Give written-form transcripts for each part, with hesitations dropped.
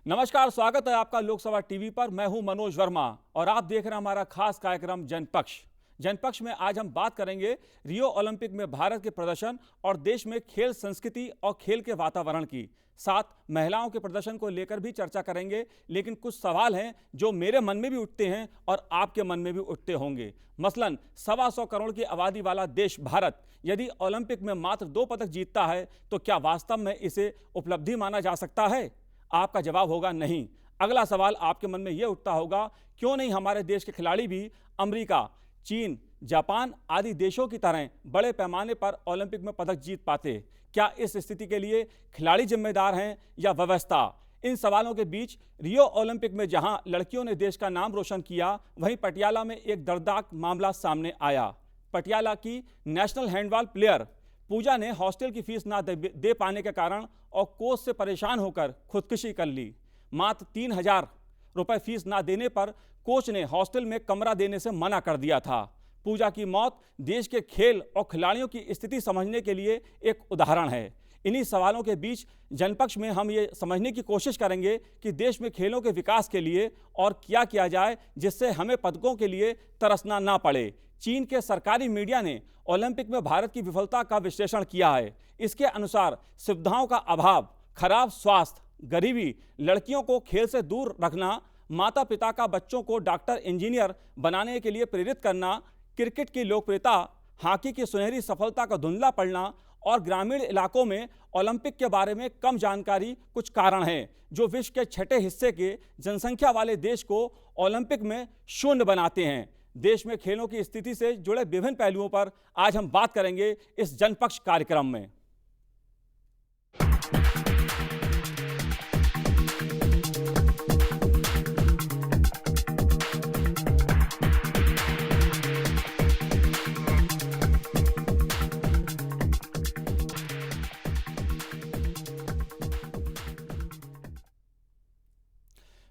नमस्कार, स्वागत है आपका लोकसभा टीवी पर। मैं हूं मनोज वर्मा और आप देख रहे हैं हमारा खास कार्यक्रम जनपक्ष। जनपक्ष में आज हम बात करेंगे रियो ओलंपिक में भारत के प्रदर्शन और देश में खेल संस्कृति और खेल के वातावरण की। साथ महिलाओं के प्रदर्शन को लेकर भी चर्चा करेंगे, लेकिन कुछ सवाल हैं जो मेरे मन में भी उठते हैं और आपके मन में भी उठते होंगे। मसलन 125 करोड़ की आबादी वाला देश भारत यदि ओलंपिक में मात्र 2 पदक जीतता है तो क्या वास्तव में इसे उपलब्धि माना जा सकता है? आपका जवाब होगा नहीं। अगला सवाल आपके मन में यह उठता होगा, क्यों नहीं हमारे देश के खिलाड़ी भी अमेरिका, चीन, जापान आदि देशों की तरह बड़े पैमाने पर ओलंपिक में पदक जीत पाते? क्या इस स्थिति के लिए खिलाड़ी जिम्मेदार हैं या व्यवस्था? इन सवालों के बीच रियो ओलंपिक में जहां लड़कियों ने देश का नाम रोशन किया, वहीं पटियाला में एक दर्दनाक मामला सामने आया। पटियाला की नेशनल हैंडबॉल प्लेयर पूजा ने हॉस्टल की फीस ना दे पाने के कारण और कोच से परेशान होकर खुदकुशी कर ली। मात्र 3,000 रुपये फीस ना देने पर कोच ने हॉस्टल में कमरा देने से मना कर दिया था। पूजा की मौत देश के खेल और खिलाड़ियों की स्थिति समझने के लिए एक उदाहरण है। इन्हीं सवालों के बीच जनपक्ष में हम ये समझने की कोशिश करेंगे कि देश में खेलों के विकास के लिए और क्या किया जाए जिससे हमें पदकों के लिए तरसना ना पड़े। चीन के सरकारी मीडिया ने ओलंपिक में भारत की विफलता का विश्लेषण किया है। इसके अनुसार सुविधाओं का अभाव, खराब स्वास्थ्य, गरीबी, लड़कियों को खेल से दूर रखना, माता पिता का बच्चों को डॉक्टर, इंजीनियर बनाने के लिए प्रेरित करना, क्रिकेट की लोकप्रियता, हॉकी की सुनहरी सफलता का धुंधला पड़ना और ग्रामीण इलाकों में ओलंपिक के बारे में कम जानकारी कुछ कारण हैं जो विश्व के छठे हिस्से के जनसंख्या वाले देश को ओलंपिक में शून्य बनाते हैं। देश में खेलों की स्थिति से जुड़े विभिन्न पहलुओं पर आज हम बात करेंगे इस जनपक्ष कार्यक्रम में।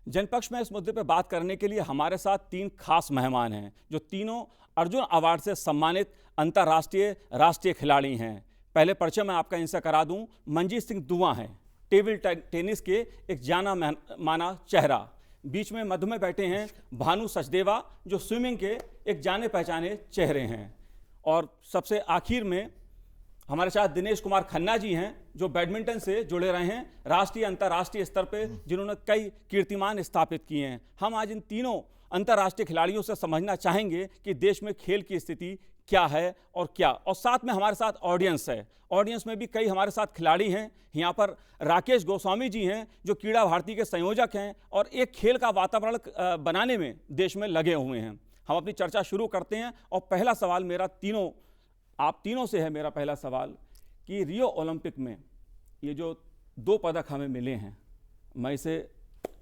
जनपक्ष में इस मुद्दे पर बात करने के लिए हमारे साथ 3 खास मेहमान हैं जो तीनों अर्जुन अवार्ड से सम्मानित अंतर्राष्ट्रीय राष्ट्रीय खिलाड़ी हैं। पहले परिचय मैं आपका इनसे करा दूं। मनजीत सिंह दुआ हैं, टेबल टेनिस के एक जाना माना चेहरा। बीच में मध्य में बैठे हैं भानु सचदेवा जो स्विमिंग के एक जाने पहचाने चेहरे हैं। और सबसे आखिर में हमारे साथ दिनेश कुमार खन्ना जी हैं जो बैडमिंटन से जुड़े रहे हैं राष्ट्रीय अंतर्राष्ट्रीय स्तर पे, जिन्होंने कई कीर्तिमान स्थापित किए हैं। हम आज इन तीनों अंतर्राष्ट्रीय खिलाड़ियों से समझना चाहेंगे कि देश में खेल की स्थिति क्या है और क्या। और साथ में हमारे साथ ऑडियंस है। ऑडियंस में भी कई हमारे साथ खिलाड़ी हैं। यहाँ पर राकेश गोस्वामी जी हैं जो क्रीड़ा भारती के संयोजक हैं और एक खेल का वातावरण बनाने में देश में लगे हुए हैं। हम अपनी चर्चा शुरू करते हैं और पहला सवाल मेरा आप तीनों से है। मेरा पहला सवाल कि रियो ओलंपिक में ये जो 2 पदक हमें मिले हैं, मैं इसे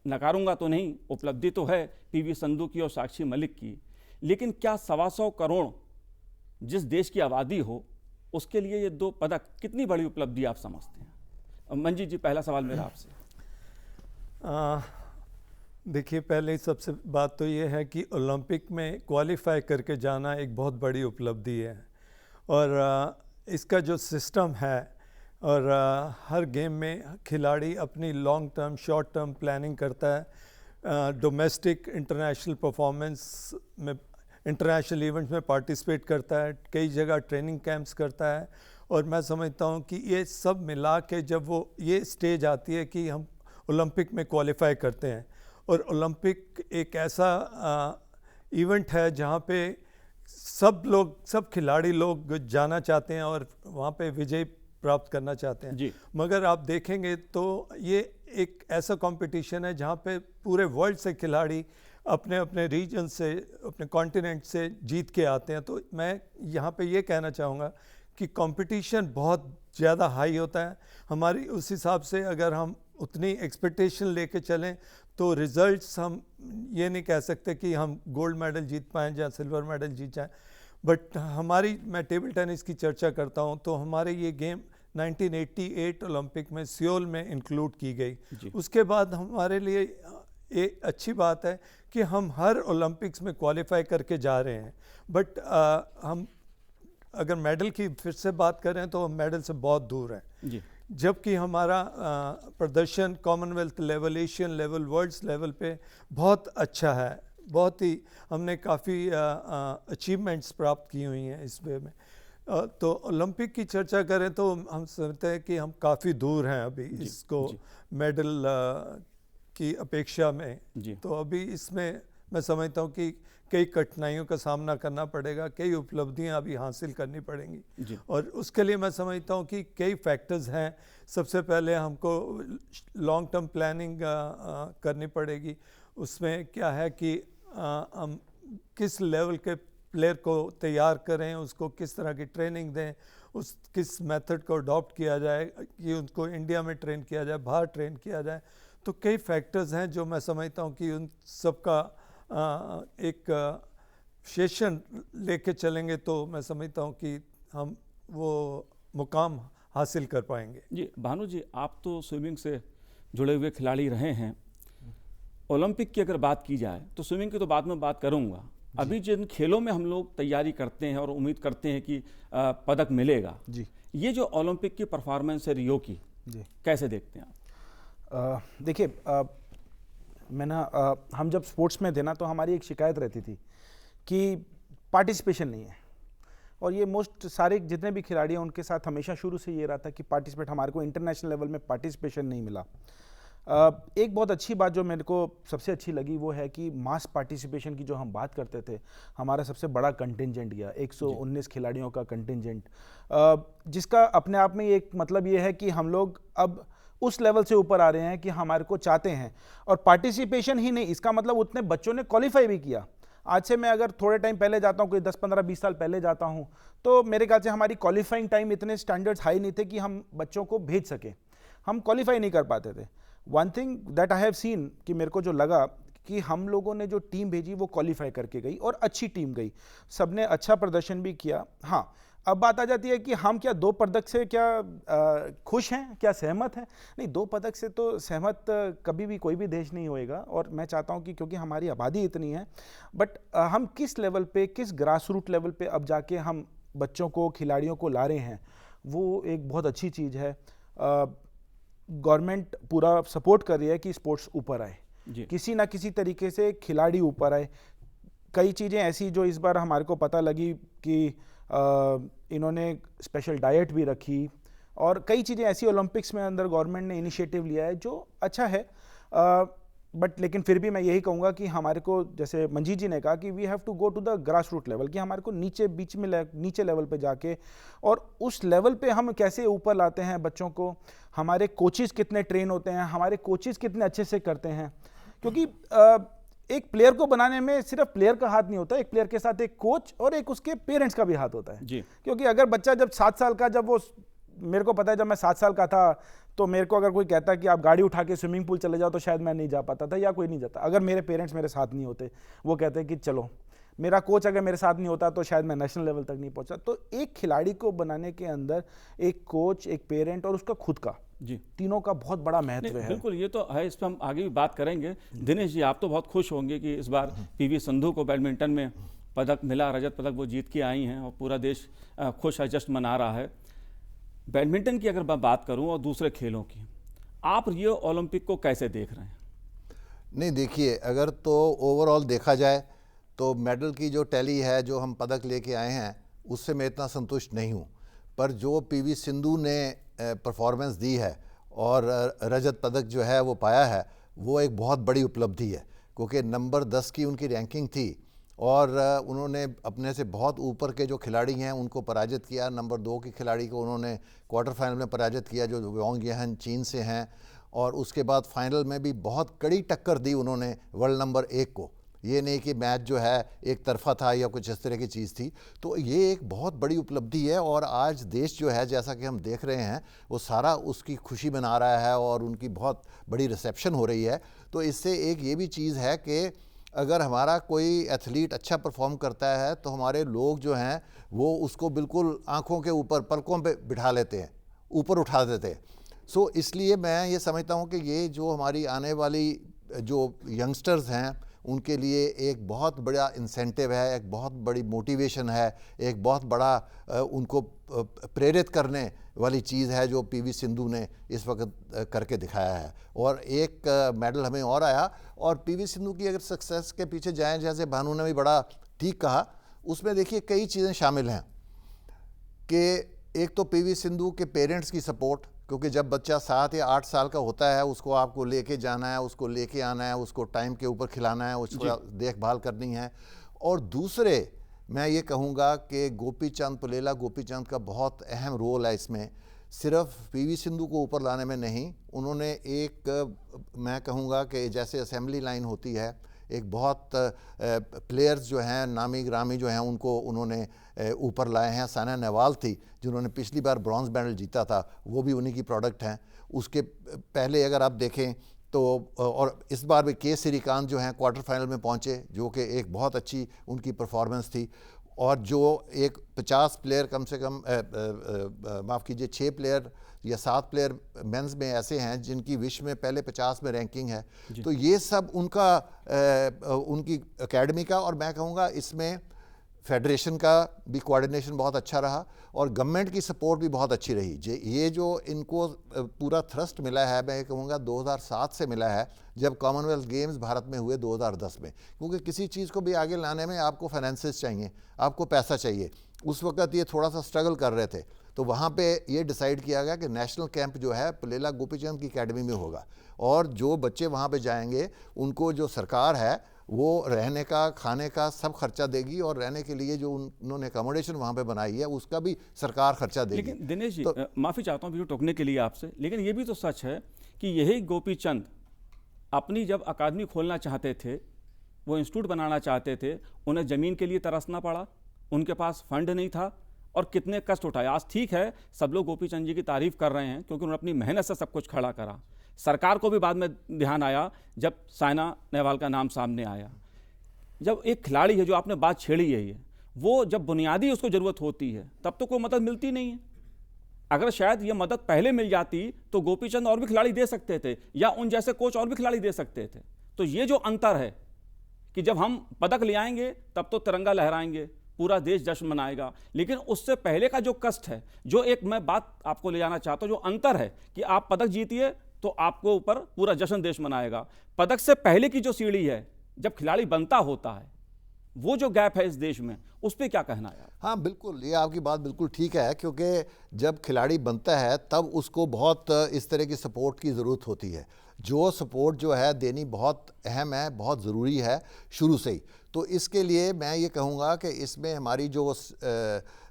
नकारूंगा तो नहीं, उपलब्धि तो है पीवी संधू की और साक्षी मलिक की, लेकिन क्या 125 करोड़ जिस देश की आबादी हो उसके लिए ये 2 पदक कितनी बड़ी उपलब्धि आप समझते हैं? मंजीत जी, पहला सवाल मेरा आपसे। देखिए, पहले सबसे बात तो ये है कि ओलंपिक में क्वालिफाई करके जाना एक बहुत बड़ी उपलब्धि है और इसका जो सिस्टम है और हर गेम में खिलाड़ी अपनी long term, short term planning करता है। डोमेस्टिक इंटरनेशनल परफॉर्मेंस में, इंटरनेशनल इवेंट्स में पार्टिसिपेट करता है, कई जगह ट्रेनिंग कैंप्स करता है। और मैं समझता हूँ कि ये सब मिला के जब वो ये स्टेज आती है कि हम ओलंपिक में क्वालिफाई करते हैं, और ओलंपिक एक ऐसा इवेंट है जहाँ पे सब खिलाड़ी लोग जाना चाहते हैं और वहाँ पे विजय प्राप्त करना चाहते हैं जी। मगर आप देखेंगे तो ये एक ऐसा कंपटीशन है जहाँ पे पूरे वर्ल्ड से खिलाड़ी अपने अपने रीजन से, अपने कॉन्टिनेंट से जीत के आते हैं। तो मैं यहाँ पे ये कहना चाहूँगा कि कंपटीशन बहुत ज़्यादा हाई होता है। हमारी उस हिसाब से अगर हम उतनी एक्सपेक्टेशन लेके चलें तो रिजल्ट्स हम ये नहीं कह सकते कि हम गोल्ड मेडल जीत पाएँ या सिल्वर मेडल जीत जाएँ। बट मैं टेबल टेनिस की चर्चा करता हूँ तो हमारे ये गेम 1988 ओलंपिक में सियोल में इंक्लूड की गई। उसके बाद हमारे लिए एक अच्छी बात है कि हम हर ओलंपिक्स में क्वालिफाई करके जा रहे हैं। बट हम अगर मेडल की फिर से बात करें तो हम मेडल से बहुत दूर हैं। जबकि हमारा प्रदर्शन Commonwealth level, Asian level, worlds level पे बहुत अच्छा है। बहुत ही हमने काफ़ी अचीवमेंट्स प्राप्त की हुई हैं इस वे में। तो ओलंपिक की चर्चा करें तो हम समझते हैं कि हम काफ़ी दूर हैं अभी इसको मेडल की अपेक्षा में। तो अभी इसमें मैं समझता हूँ कि कई कठिनाइयों का सामना करना पड़ेगा, कई उपलब्धियां अभी हासिल करनी पड़ेंगी और उसके लिए मैं समझता हूँ कि कई फैक्टर्स हैं। सबसे पहले हमको लॉन्ग टर्म प्लानिंग करनी पड़ेगी। उसमें क्या है कि हम किस लेवल के प्लेयर को तैयार करें, उसको किस तरह की ट्रेनिंग दें, उस किस मेथड को अडॉप्ट किया जाए कि उनको इंडिया में ट्रेन किया जाए, बाहर ट्रेन किया जाए। तो कई फैक्टर्स हैं जो मैं समझता हूँ कि उन सबका एक सेशन लेके चलेंगे तो मैं समझता हूँ कि हम वो मुकाम हासिल कर पाएंगे। जी भानु जी, आप तो स्विमिंग से जुड़े हुए खिलाड़ी रहे हैं। ओलंपिक की अगर बात की जाए तो स्विमिंग की तो बाद में बात करूँगा, अभी जिन खेलों में हम लोग तैयारी करते हैं और उम्मीद करते हैं कि पदक मिलेगा, जी ये जो ओलंपिक की परफॉर्मेंस है रियो की, जी कैसे देखते हैं आप? देखिए, हम जब स्पोर्ट्स में थे ना तो हमारी एक शिकायत रहती थी कि पार्टिसिपेशन नहीं है, और ये मोस्ट सारे जितने भी खिलाड़ी हैं उनके साथ हमेशा शुरू से ये रहा था कि पार्टिसिपेट, हमारे को इंटरनेशनल लेवल में पार्टिसिपेशन नहीं मिला। एक बहुत अच्छी बात जो मेरे को सबसे अच्छी लगी वो है कि मास पार्टिसिपेशन की जो हम बात करते थे, हमारा सबसे बड़ा कंटिंजेंट गया 119 खिलाड़ियों का कंटिंजेंट, जिसका अपने आप में एक मतलब ये है कि हम लोग अब उस लेवल से ऊपर आ रहे हैं कि हमारे को चाहते हैं। और पार्टिसिपेशन ही नहीं, इसका मतलब उतने बच्चों ने क्वालिफाई भी किया। आज से मैं अगर थोड़े टाइम पहले जाता हूँ, कोई 10, 15, 20 साल पहले जाता हूँ, तो मेरे ख्याल से हमारी क्वालिफाइंग टाइम इतने स्टैंडर्ड्स हाई नहीं थे कि हम बच्चों को भेज सके, हम क्वालिफाई नहीं कर पाते थे। One thing that I have seen कि मेरे को जो लगा कि हम लोगों ने जो टीम भेजी वो क्वालिफाई करके गई और अच्छी टीम गई, सबने अच्छा प्रदर्शन भी किया। हाँ, अब बात आ जाती है कि हम क्या 2 पदक से क्या खुश हैं, क्या सहमत हैं? नहीं, 2 पदक से तो सहमत कभी भी कोई भी देश नहीं होएगा। और मैं चाहता हूं कि क्योंकि हमारी आबादी इतनी है, बट हम किस लेवल पे, किस ग्रास रूट लेवल पे अब जाके हम बच्चों को, खिलाड़ियों को ला रहे हैं, वो एक बहुत अच्छी चीज़ है। गवर्नमेंट पूरा सपोर्ट कर रही है कि स्पोर्ट्स ऊपर आए, किसी ना किसी तरीके से खिलाड़ी ऊपर आए। कई चीज़ें ऐसी जो इस बार हमारे को पता लगी कि इन्होंने स्पेशल डाइट भी रखी, और कई चीज़ें ऐसी ओलंपिक्स में अंदर गवर्नमेंट ने इनिशिएटिव लिया है जो अच्छा है। बट लेकिन फिर भी मैं यही कहूँगा कि हमारे को, जैसे मंजीत जी ने कहा कि we have to go to the grass root level, कि हमारे को नीचे लेवल पे जाके, और उस लेवल पे हम कैसे ऊपर लाते हैं बच्चों को, हमारे कोचेज़ कितने ट्रेन होते हैं, हमारे कोचेज़ कितने अच्छे से करते हैं। क्योंकि एक प्लेयर को बनाने में सिर्फ प्लेयर का हाथ नहीं होता, एक प्लेयर के साथ एक कोच और एक उसके पेरेंट्स का भी हाथ होता है जी। क्योंकि अगर बच्चा जब 7 साल का, जब वो, मेरे को पता है जब मैं 7 साल का था तो मेरे को अगर कोई कहता कि आप गाड़ी उठा के स्विमिंग पूल चले जाओ तो शायद मैं नहीं जा पाता था, या कोई नहीं जाता। अगर मेरे पेरेंट्स मेरे साथ नहीं होते, वो कहते कि चलो, मेरा कोच अगर मेरे साथ नहीं होता तो शायद मैं नेशनल लेवल तक नहीं पहुंचा। तो एक खिलाड़ी को बनाने के अंदर एक कोच, एक पेरेंट और उसका खुद का, जी, तीनों का बहुत बड़ा महत्व है। बिल्कुल, ये तो है, इस पर हम आगे भी बात करेंगे। दिनेश जी, आप तो बहुत खुश होंगे कि इस बार पीवी संधू को बैडमिंटन में पदक मिला, रजत पदक वो जीत के आई हैं और पूरा देश खुश है, जश्न मना रहा है। बैडमिंटन की अगर मैं बात करूं और दूसरे खेलों की, आप रियो ओलंपिक को कैसे देख रहे हैं? नहीं, देखिए, अगर तो ओवरऑल देखा जाए तो मेडल की जो टैली है, जो हम पदक लेके आए हैं, उससे मैं इतना संतुष्ट नहीं हूँ। पर जो पीवी सिंधु ने परफॉर्मेंस दी है और रजत पदक जो है वो पाया है, वो एक बहुत बड़ी उपलब्धि है, क्योंकि नंबर 10 की उनकी रैंकिंग थी और उन्होंने अपने से बहुत ऊपर के जो खिलाड़ी हैं उनको पराजित किया। नंबर 2 के खिलाड़ी को उन्होंने क्वार्टर फाइनल में पराजित किया, जो वांग येहन चीन से हैं, और उसके बाद फाइनल में भी बहुत कड़ी टक्कर दी उन्होंने वर्ल्ड नंबर 1 को। ये नहीं कि मैच जो है एक तरफा था या कुछ इस तरह की चीज़ थी। तो ये एक बहुत बड़ी उपलब्धि है, और आज देश जो है, जैसा कि हम देख रहे हैं, वो सारा उसकी खुशी मना रहा है और उनकी बहुत बड़ी रिसेप्शन हो रही है। तो इससे एक ये भी चीज़ है कि अगर हमारा कोई एथलीट अच्छा परफॉर्म करता है तो हमारे लोग जो हैं वो उसको बिल्कुल आँखों के ऊपर, पलकों पे बिठा लेते हैं, ऊपर उठा देते हैं। इसलिए मैं ये समझता हूँ कि ये जो हमारी आने वाली जो यंगस्टर्स हैं उनके लिए एक बहुत बड़ा इंसेंटिव है, एक बहुत बड़ी मोटिवेशन है, एक बहुत बड़ा उनको प्रेरित करने वाली चीज़ है जो पीवी सिंधु ने इस वक्त करके दिखाया है। और एक मेडल हमें और आया। और पीवी सिंधु की अगर सक्सेस के पीछे जाएं, जैसे भानु ने भी बड़ा ठीक कहा, उसमें देखिए कई चीज़ें शामिल हैं कि एक तो पीवी सिंधु के पेरेंट्स की सपोर्ट, क्योंकि जब बच्चा 7 या 8 साल का होता है उसको आपको लेके जाना है, उसको लेके आना है, उसको टाइम के ऊपर खिलाना है, उसको देखभाल करनी है। और दूसरे मैं ये कहूँगा कि गोपीचंद, पुलेला गोपीचंद का बहुत अहम रोल है इसमें, सिर्फ पीवी सिंधु को ऊपर लाने में नहीं, उन्होंने एक मैं कहूँगा कि जैसे असेंबली लाइन होती है, एक बहुत प्लेयर्स जो हैं नामी ग्रामी जो हैं उनको उन्होंने ऊपर लाए हैं। साइना नेहवाल थी जिन्होंने पिछली बार ब्रॉन्ज मेडल जीता था, वो भी उन्हीं की प्रोडक्ट हैं। उसके पहले अगर आप देखें तो और इस बार भी के श्रीकांत जो हैं क्वार्टर फाइनल में पहुंचे, जो कि एक बहुत अच्छी उनकी परफॉर्मेंस थी। और जो एक 50 प्लेयर कम से कम माफ़ कीजिए 6 प्लेयर या 7 प्लेयर मेंस में ऐसे हैं जिनकी विश्व में पहले 50 में रैंकिंग है। तो ये सब उनका उनकी एकेडमी का, और मैं कहूँगा इसमें फेडरेशन का भी कोऑर्डिनेशन बहुत अच्छा रहा और गवर्नमेंट की सपोर्ट भी बहुत अच्छी रही। ये जो इनको पूरा थ्रस्ट मिला है, मैं कहूँगा 2007 से मिला है, जब कॉमनवेल्थ गेम्स भारत में हुए 2010 में। क्योंकि किसी चीज़ को भी आगे लाने में आपको फाइनेंसेस चाहिए, आपको पैसा चाहिए। उस वक्त ये थोड़ा सा स्ट्रगल कर रहे थे, तो वहाँ पे ये डिसाइड किया गया कि नेशनल कैंप जो है पुलेला गोपीचंद की एकेडमी में होगा, और जो बच्चे वहाँ पे जाएंगे उनको जो सरकार है वो रहने का, खाने का सब खर्चा देगी, और रहने के लिए जो उन्होंने अकोमोडेशन वहाँ पे बनाई है उसका भी सरकार खर्चा देगी। लेकिन दिनेश जी, माफ़ी चाहता हूँ वीडियो टोकने के लिए आपसे, लेकिन ये भी तो सच है कि यही गोपीचंद अपनी जब अकादमी खोलना चाहते थे, वो इंस्टीट्यूट बनाना चाहते थे, उन्हें ज़मीन के लिए तरसना पड़ा, उनके पास फंड नहीं था, और कितने कष्ट उठाए। आज ठीक है, सब लोग गोपीचंद जी की तारीफ कर रहे हैं क्योंकि उन्होंने अपनी मेहनत से सब कुछ खड़ा करा। सरकार को भी बाद में ध्यान आया जब साइना नेहवाल का नाम सामने आया। जब एक खिलाड़ी है, जो आपने बात छेड़ी है, ये वो जब बुनियादी उसको ज़रूरत होती है तब तो कोई मदद मिलती नहीं है। अगर शायद ये मदद पहले मिल जाती तो गोपीचंद और भी खिलाड़ी दे सकते थे, या उन जैसे कोच और भी खिलाड़ी दे सकते थे। तो ये जो अंतर है कि जब हम पदक ले आएंगे तब तो तिरंगा लहराएंगे, पूरा देश जश्न मनाएगा, लेकिन उससे पहले का जो कष्ट है, जो एक मैं बात आपको ले जाना चाहता हूँ, जो अंतर है कि आप पदक जीतिए तो आपको ऊपर पूरा जश्न देश मनाएगा। पदक से पहले की जो सीढ़ी है, जब खिलाड़ी बनता होता है, वो जो गैप है इस देश में, उस पर क्या कहना है? हाँ बिल्कुल, ये आपकी बात बिल्कुल ठीक है, क्योंकि जब खिलाड़ी बनता है तब उसको बहुत इस तरह की सपोर्ट की ज़रूरत होती है। जो सपोर्ट जो है देनी बहुत अहम है, बहुत ज़रूरी है शुरू से ही। तो इसके लिए मैं ये कहूँगा कि इसमें हमारी जो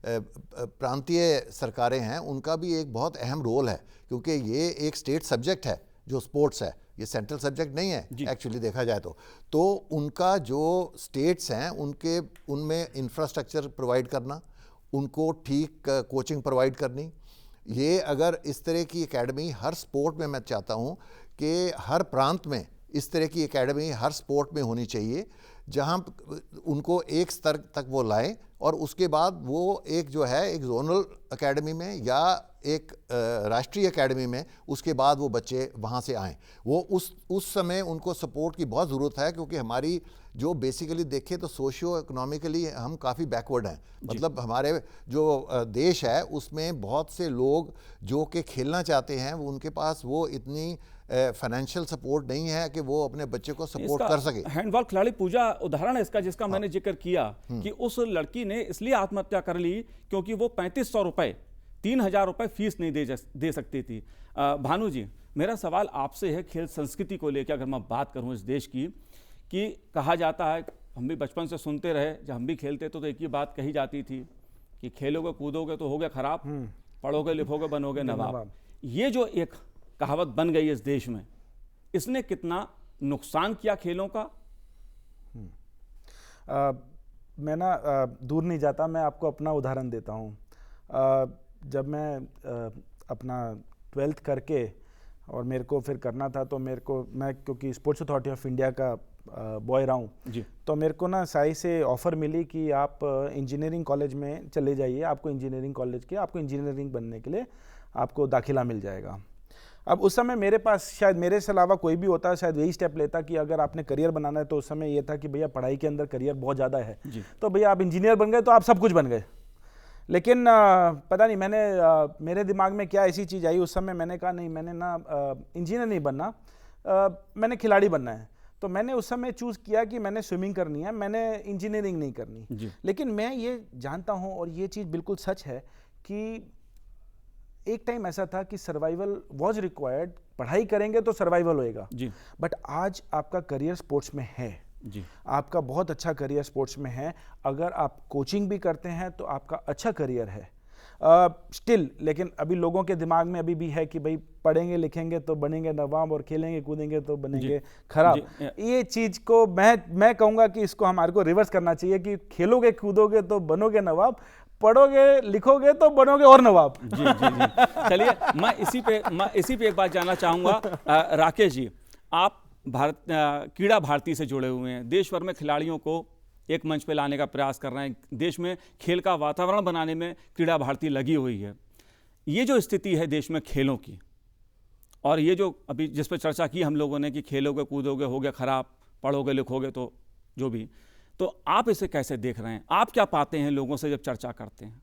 प्रांतीय सरकारें हैं उनका भी एक बहुत अहम रोल है, क्योंकि ये एक स्टेट सब्जेक्ट है जो स्पोर्ट्स है, ये सेंट्रल सब्जेक्ट नहीं है एक्चुअली देखा जाए तो उनका जो स्टेट्स हैं उनमें इंफ्रास्ट्रक्चर प्रोवाइड करना, उनको ठीक कोचिंग प्रोवाइड करनी। ये अगर इस तरह की एकेडमी हर स्पोर्ट में, मैं चाहता हूँ कि हर प्रांत में इस तरह की एकेडमी हर स्पोर्ट में होनी चाहिए, जहाँ उनको एक स्तर तक वो लाएं, और उसके बाद वो एक जो है एक जोनल एकेडमी में या एक राष्ट्रीय एकेडमी में, उसके बाद वो बच्चे वहाँ से आएँ। वो उस समय उनको सपोर्ट की बहुत ज़रूरत है, क्योंकि हमारी जो बेसिकली देखें तो सोशियो इकोनॉमिकली हम काफ़ी बैकवर्ड हैं। मतलब हमारे जो देश है उसमें बहुत से लोग जो कि खेलना चाहते हैं, उनके पास वो इतनी फाइनेंशियल सपोर्ट नहीं है कि वो अपने बच्चे को सपोर्ट कर सके। हैंडबॉल खिलाड़ी पूजा उदाहरण है इसका, जिसका मैंने जिक्र किया कि उस लड़की ने इसलिए आत्महत्या कर ली क्योंकि वो 3500 रुपये, 3000 रुपये फीस नहीं दे सकती थी। भानु जी, मेरा सवाल आपसे है खेल संस्कृति को लेकर, अगर मैं बात करूं इस देश की, कि कहा जाता है, हम भी बचपन से सुनते रहे, जब हम भी खेलते तो एक ही बात कही जाती थी कि खेलोगे कूदोगे तो हो गया खराब, पढ़ोगे लिखोगे बनोगे नवाब। ये जो एक कहावत बन गई इस देश में, इसने कितना नुकसान किया खेलों का? मैं ना दूर नहीं जाता, मैं आपको अपना उदाहरण देता हूँ। जब मैं अपना 12th करके और मेरे को फिर करना था, तो मैं क्योंकि स्पोर्ट्स अथॉरिटी ऑफ इंडिया का बॉय रहा हूँ, तो मेरे को ना साई से ऑफ़र मिली कि आप इंजीनियरिंग कॉलेज में चले जाइए, आपको इंजीनियरिंग कॉलेज के आपको इंजीनियरिंग बनने के लिए आपको दाखिला मिल जाएगा। अब उस समय मेरे पास शायद मेरे से अलावा कोई भी होता शायद वही स्टेप लेता कि अगर आपने करियर बनाना है तो उस समय ये था कि भैया पढ़ाई के अंदर करियर बहुत ज़्यादा है, तो भैया आप इंजीनियर बन गए तो आप सब कुछ बन गए। लेकिन पता नहीं मेरे दिमाग में क्या ऐसी चीज़ आई उस समय, मैंने कहा नहीं, मैंने ना इंजीनियर नहीं बनना, मैंने खिलाड़ी बनना है। तो मैंने उस समय चूज़ किया कि मैंने स्विमिंग करनी है, मैंने इंजीनियरिंग नहीं करनी। लेकिन मैं ये जानता हूँ और ये चीज़ बिल्कुल सच है कि एक टाइम ऐसा था कि सर्वाइवल वाज रिक्वायर्ड, पढ़ाई करेंगे तो सर्वाइवल होएगा जी। बट आज आपका करियर स्पोर्ट्स में है जी, आपका बहुत अच्छा करियर स्पोर्ट्स में है। अगर आप कोचिंग भी करते हैं तो आपका अच्छा करियर है स्टिल। लेकिन अभी लोगों के दिमाग में अभी भी है कि भाई पढ़ेंगे लिखेंगे तो बनेंगे नवाब और खेलेंगे कूदेंगे तो बनेंगे खराब। ये चीज़ को मैं कहूँगा कि इसको हमारे को रिवर्स करना चाहिए कि खेलोगे कूदोगे तो बनोगे नवाब, पढ़ोगे लिखोगे तो बनोगे और नवाब। जी जी जी। चलिए मैं इसी पे एक बात जानना चाहूँगा। राकेश जी, आप क्रीड़ा भारती से जुड़े हुए हैं, देश भर में खिलाड़ियों को एक मंच पे लाने का प्रयास कर रहे हैं, देश में खेल का वातावरण बनाने में क्रीड़ा भारती लगी हुई है। ये जो स्थिति है देश में खेलों की, और ये जो अभी जिस पर चर्चा की हम लोगों ने कि खेलोगे कूदोगे हो गया खराब, पढ़ोगे लिखोगे तो जो भी, तो आप इसे कैसे देख रहे हैं? आप क्या पाते हैं लोगों से जब चर्चा करते हैं?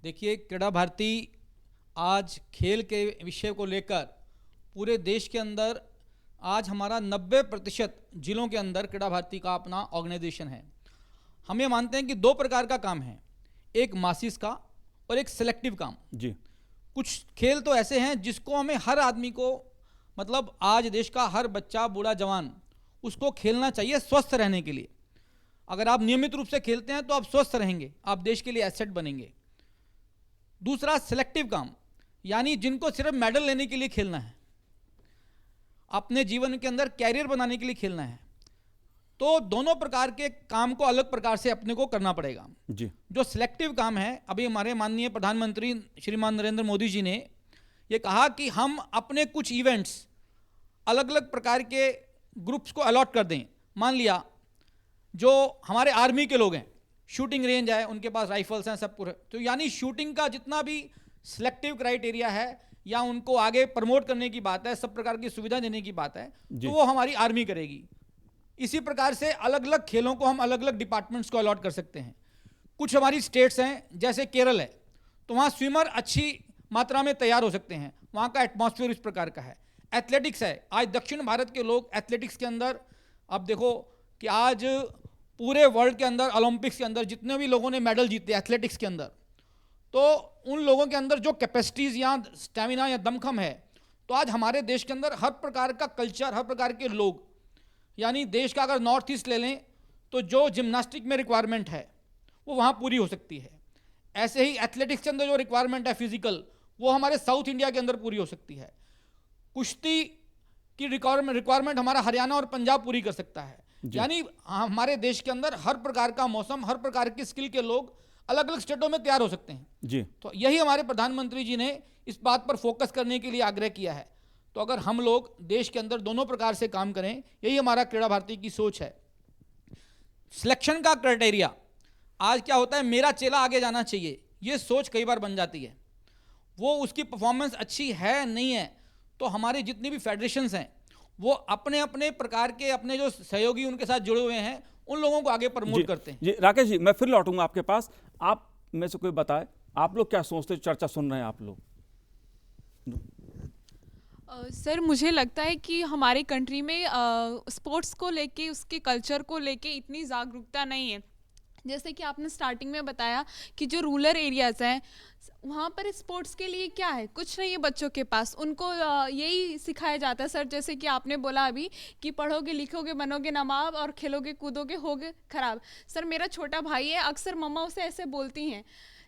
देखिए, क्रीड़ा भारती आज खेल के विषय को लेकर पूरे देश के अंदर आज हमारा 90% जिलों के अंदर क्रीड़ा भारती का अपना ऑर्गेनाइजेशन है। हम ये मानते हैं कि दो प्रकार का काम है, एक मासिस का और एक सिलेक्टिव काम जी। कुछ खेल तो ऐसे हैं जिसको हमें हर आदमी को, मतलब आज देश का हर बच्चा बूढ़ा जवान उसको खेलना चाहिए स्वस्थ रहने के लिए। अगर आप नियमित रूप से खेलते हैं तो आप स्वस्थ रहेंगे, आप देश के लिए एसेट बनेंगे। दूसरा सिलेक्टिव काम, यानी जिनको सिर्फ मेडल लेने के लिए खेलना है, अपने जीवन के अंदर कैरियर बनाने के लिए खेलना है, तो दोनों प्रकार के काम को अलग प्रकार से अपने को करना पड़ेगा जी। जो सिलेक्टिव काम है, अभी हमारे माननीय प्रधानमंत्री श्रीमान नरेंद्र मोदी जी ने ये कहा कि हम अपने कुछ इवेंट्स अलग अलग प्रकार के ग्रुप्स को अलॉट कर दें। मान लिया जो हमारे आर्मी के लोग हैं, शूटिंग रेंज है, उनके पास राइफल्स हैं, सब पूरे, तो यानी शूटिंग का जितना भी सिलेक्टिव क्राइटेरिया है या उनको आगे प्रमोट करने की बात है, सब प्रकार की सुविधा देने की बात है, तो वो हमारी आर्मी करेगी। इसी प्रकार से अलग अलग खेलों को हम अलग अलग डिपार्टमेंट्स को अलॉट कर सकते हैं। कुछ हमारी स्टेट्स हैं, जैसे केरल है, तो वहाँ स्विमर अच्छी मात्रा में तैयार हो सकते हैं, वहाँ का एटमॉस्फेयर इस प्रकार का है। एथलेटिक्स है, आज दक्षिण भारत के लोग एथलेटिक्स के अंदर, अब देखो कि आज पूरे वर्ल्ड के अंदर ओलंपिक्स के अंदर जितने भी लोगों ने मेडल जीते एथलेटिक्स के अंदर, तो उन लोगों के अंदर जो कैपेसिटीज़ या स्टैमिना या दमखम है, तो आज हमारे देश के अंदर हर प्रकार का कल्चर, हर प्रकार के लोग, यानी देश का अगर नॉर्थ ईस्ट ले लें तो जो जिम्नास्टिक में रिक्वायरमेंट है वो वहाँ पूरी हो सकती है। ऐसे ही एथलेटिक्स के अंदर जो रिक्वायरमेंट है फिजिकल, वो हमारे साउथ इंडिया के अंदर पूरी हो सकती है। कुश्ती की रिक्वायरमेंट हमारा हरियाणा और पंजाब पूरी कर सकता है। यानी हमारे देश के अंदर हर प्रकार का मौसम, हर प्रकार की स्किल के लोग अलग अलग स्टेटों में तैयार हो सकते हैं जी। तो यही हमारे प्रधानमंत्री जी ने इस बात पर फोकस करने के लिए आग्रह किया है। तो अगर हम लोग देश के अंदर दोनों प्रकार से काम करें, यही हमारा क्रीड़ा भारती की सोच है। सिलेक्शन का क्राइटेरिया, आज क्या होता है, मेरा चेला आगे जाना चाहिए, ये सोच कई बार बन जाती है। वो उसकी परफॉर्मेंस अच्छी है नहीं है, तो हमारे जितनी भी फेडरेशंस हैं वो अपने अपने प्रकार के अपने जो सहयोगी उनके साथ जुड़े हुए हैं उन लोगों को आगे प्रमोट करते हैं। जी राकेश जी, मैं फिर लौटूंगा आपके पास। आप में से कोई बताए, आप लोग क्या सोचते, चर्चा सुन रहे हैं आप लोग? सर मुझे लगता है कि हमारी कंट्री में स्पोर्ट्स को लेके, उसके कल्चर को लेके इतनी जागरूकता नहीं है। जैसे कि आपने स्टार्टिंग में बताया कि जो रूरल एरियाज़ हैं वहाँ पर स्पोर्ट्स के लिए क्या है, कुछ नहीं है बच्चों के पास। उनको यही सिखाया जाता है सर, जैसे कि आपने बोला अभी कि पढ़ोगे लिखोगे बनोगे नवाब और खेलोगे कूदोगे होगे खराब। सर मेरा छोटा भाई है, अक्सर मम्मा उसे ऐसे बोलती हैं।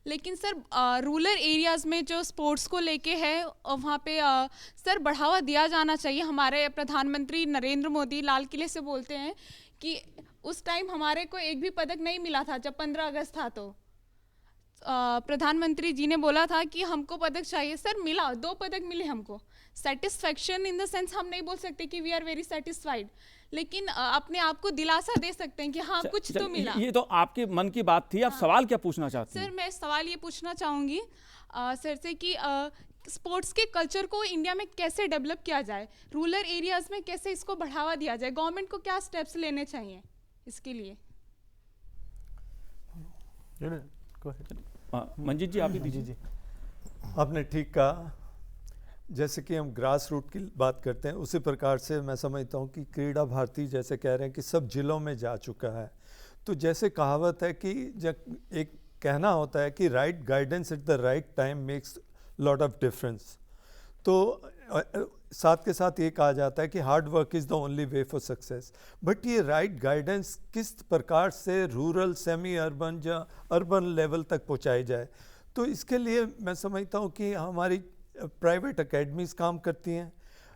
लेकिन सर रूरल एरियाज़ में जो स्पोर्ट्स को लेके है वहाँ पे सर बढ़ावा दिया जाना चाहिए। हमारे प्रधानमंत्री नरेंद्र मोदी लाल किले से बोलते हैं कि उस टाइम हमारे को एक भी पदक नहीं मिला था, जब 15 अगस्त था तो प्रधानमंत्री जी ने बोला था कि हमको पदक चाहिए। सर मिला, 2 पदक मिले हमको। सेटिस्फैक्शन इन द सेंस हम नहीं बोल सकते कि वी आर वेरी सेटिस्फाइड, लेकिन अपने आप को दिलासा दे सकते हैं कि हाँ कुछ तो मिला। ये तो आपके मन की बात थी। आप सवाल क्या पूछना चाहते हैं? सर मैं सवाल ये पूछना चाहूँगी सर से कि स्पोर्ट्स के कल्चर को इंडिया में कैसे डेवलप किया जाए, रूरल एरियाज़ में कैसे इसको बढ़ावा दिया जाए, गवर्नमेंट को क्या स्टेप्स लेने चाहिए इसके लिए? मंजीत जी आप ही दीजिए। आपने ठीक कहा। जैसे कि हम ग्रास रूट की बात करते हैं, उसी प्रकार से मैं समझता हूँ कि क्रीड़ा भारती जैसे कह रहे हैं कि सब जिलों में जा चुका है। तो जैसे कहावत है कि जब एक कहना होता है कि right guidance at the right time makes lot of difference. तो साथ के साथ ये कहा जाता है कि hard work is the only way for success. But ये राइट गाइडेंस किस प्रकार से रूरल, सेमी अर्बन या अर्बन लेवल तक पहुंचाई जाए, तो इसके लिए मैं समझता हूँ कि हमारी प्राइवेट एकेडमीज़ काम करती हैं।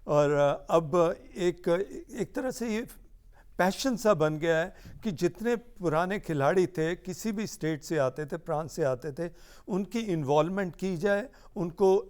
और अब एक तरह से ये पैशन सा बन गया है कि जितने पुराने खिलाड़ी थे, किसी भी स्टेट से आते थे, प्रांत से आते थे, उनकी इन्वॉल्वमेंट की जाए, उनको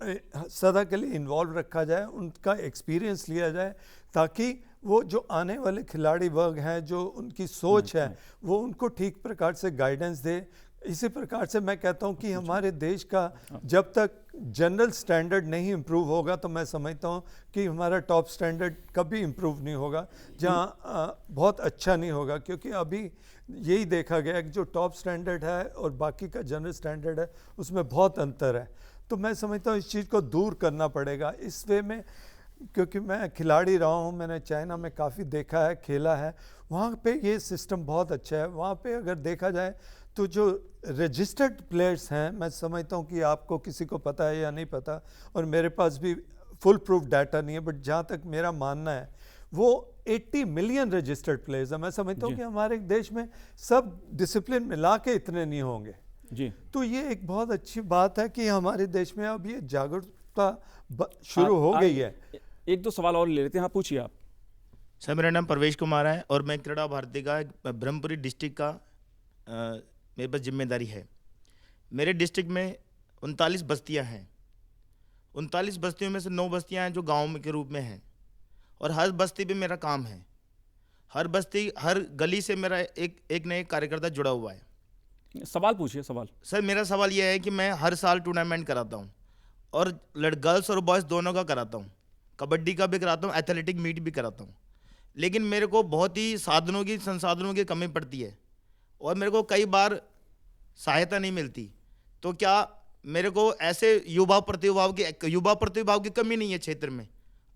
सदा के लिए इन्वॉल्व रखा जाए, उनका एक्सपीरियंस लिया जाए, ताकि वो जो आने वाले खिलाड़ी वर्ग हैं, जो उनकी सोच है, वो उनको ठीक प्रकार से गाइडेंस दे। इसी प्रकार से मैं कहता हूं कि हमारे देश का जब तक जनरल स्टैंडर्ड नहीं इम्प्रूव होगा, तो मैं समझता हूं कि हमारा टॉप स्टैंडर्ड कभी इम्प्रूव नहीं होगा, जहां बहुत अच्छा नहीं होगा। क्योंकि अभी यही देखा गया है कि जो टॉप स्टैंडर्ड है और बाकी का जनरल स्टैंडर्ड है, उसमें बहुत अंतर है। तो मैं समझता हूँ इस चीज़ को दूर करना पड़ेगा इस वे में। क्योंकि मैं खिलाड़ी रहा हूँ, मैंने चाइना में काफ़ी देखा है, खेला है, वहाँ पे ये सिस्टम बहुत अच्छा है। वहाँ पे अगर देखा जाए तो जो रजिस्टर्ड प्लेयर्स हैं, मैं समझता हूँ कि आपको किसी को पता है या नहीं पता, और मेरे पास भी फुल प्रूफ डाटा नहीं है, बट जहाँ तक मेरा मानना है वो 80 मिलियन रजिस्टर्ड प्लेयर्स हैं। मैं समझता हूँ कि हमारे देश में सब डिसिप्लिन मिला के इतने नहीं होंगे जी। तो ये एक बहुत अच्छी बात है कि हमारे देश में अब ये जागरूकता शुरू हो गई है। एक दो सवाल और ले लेते हैं, हाँ पूछिए आप। सर मेरा नाम परवेश कुमार है और मैं क्रीड़ा भारती का ब्रह्मपुरी डिस्ट्रिक्ट का मेरे पास जिम्मेदारी है। मेरे डिस्ट्रिक्ट में 39 बस्तियां हैं। 39 बस्तियों में से 9 बस्तियां हैं जो गांव के रूप में हैं, और हर बस्ती पे मेरा काम है। हर बस्ती, हर गली से मेरा एक न एक कार्यकर्ता जुड़ा हुआ है। सवाल पूछिए। सवाल सर मेरा सवाल यह है कि मैं हर साल टूर्नामेंट कराता हूँ, और गर्ल्स और बॉयज़ दोनों का कराता हूँ, कबड्डी का भी कराता हूँ, एथलेटिक मीट भी कराता हूँ। लेकिन मेरे को बहुत ही संसाधनों की कमी पड़ती है, और मेरे को कई बार सहायता नहीं मिलती। तो क्या मेरे को ऐसे युवा प्रतिभाओं की कमी नहीं है क्षेत्र में?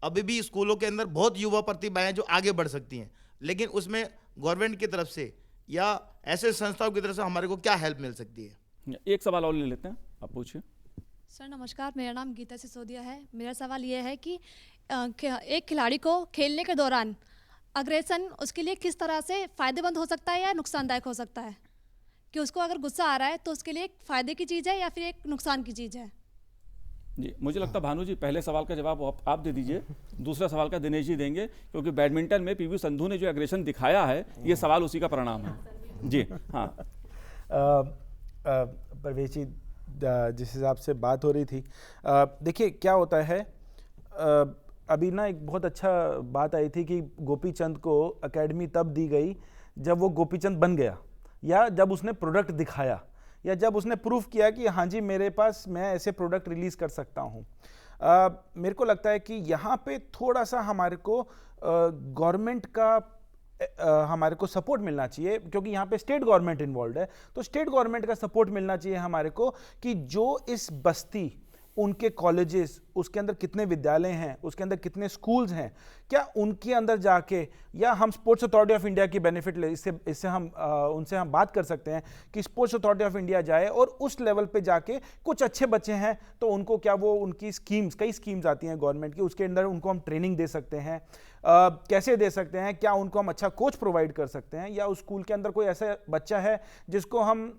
अभी भी स्कूलों के अंदर बहुत युवा प्रतिभाएं जो आगे बढ़ सकती हैं, लेकिन उसमें गवर्नमेंट की तरफ से या ऐसे संस्थाओं की तरफ से हमारे को क्या हेल्प मिल सकती है? एक सवाल और ले लेते हैं, आप पूछिए। सर नमस्कार, मेरा नाम गीता सिसोदिया है। मेरा सवाल ये है कि एक खिलाड़ी को खेलने के दौरान अग्रेसन उसके लिए किस तरह से फ़ायदेमंद हो सकता है या नुकसानदायक हो सकता है? कि उसको अगर गुस्सा आ रहा है तो उसके लिए एक फ़ायदे की चीज़ है या फिर एक नुकसान की चीज़ है? जी, मुझे लगता है भानु जी पहले सवाल का जवाब आप दे दीजिए, दूसरा सवाल का दिनेश जी देंगे, क्योंकि बैडमिंटन में पीवी संधू ने जो एग्रेशन दिखाया है, ये सवाल उसी का परिणाम है। जी हाँ। परवेश जी, जिस हिसाब से बात हो रही थी, देखिए क्या होता है, अभी ना एक बहुत अच्छा बात आई थी कि गोपीचंद को एकेडमी तब दी गई जब वो गोपीचंद बन गया, या जब उसने प्रोडक्ट दिखाया, या जब उसने प्रूफ किया कि हाँ जी मेरे पास मैं ऐसे प्रोडक्ट रिलीज़ कर सकता हूँ। मेरे को लगता है कि यहाँ पे थोड़ा सा हमारे को गवर्नमेंट का हमारे को सपोर्ट मिलना चाहिए, क्योंकि यहाँ पे स्टेट गवर्नमेंट इन्वॉल्व है। तो स्टेट गवर्नमेंट का सपोर्ट मिलना चाहिए हमारे को कि जो इस बस्ती, उनके कॉलेजेस, उसके अंदर कितने विद्यालय हैं, उसके अंदर कितने स्कूल्स हैं, क्या उनके अंदर जाके, या हम स्पोर्ट्स अथॉरिटी ऑफ इंडिया की बेनिफिट ले, इससे हम उनसे हम बात कर सकते हैं कि स्पोर्ट्स अथॉरिटी ऑफ इंडिया जाए और उस लेवल पे जाके कुछ अच्छे बच्चे हैं तो उनको क्या वो उनकी स्कीम्स, कई स्कीम्स आती हैं गवर्नमेंट की, उसके अंदर उनको हम ट्रेनिंग दे सकते हैं। कैसे दे सकते हैं? क्या उनको हम अच्छा कोच प्रोवाइड कर सकते हैं, या उस स्कूल के अंदर कोई ऐसा बच्चा है जिसको हम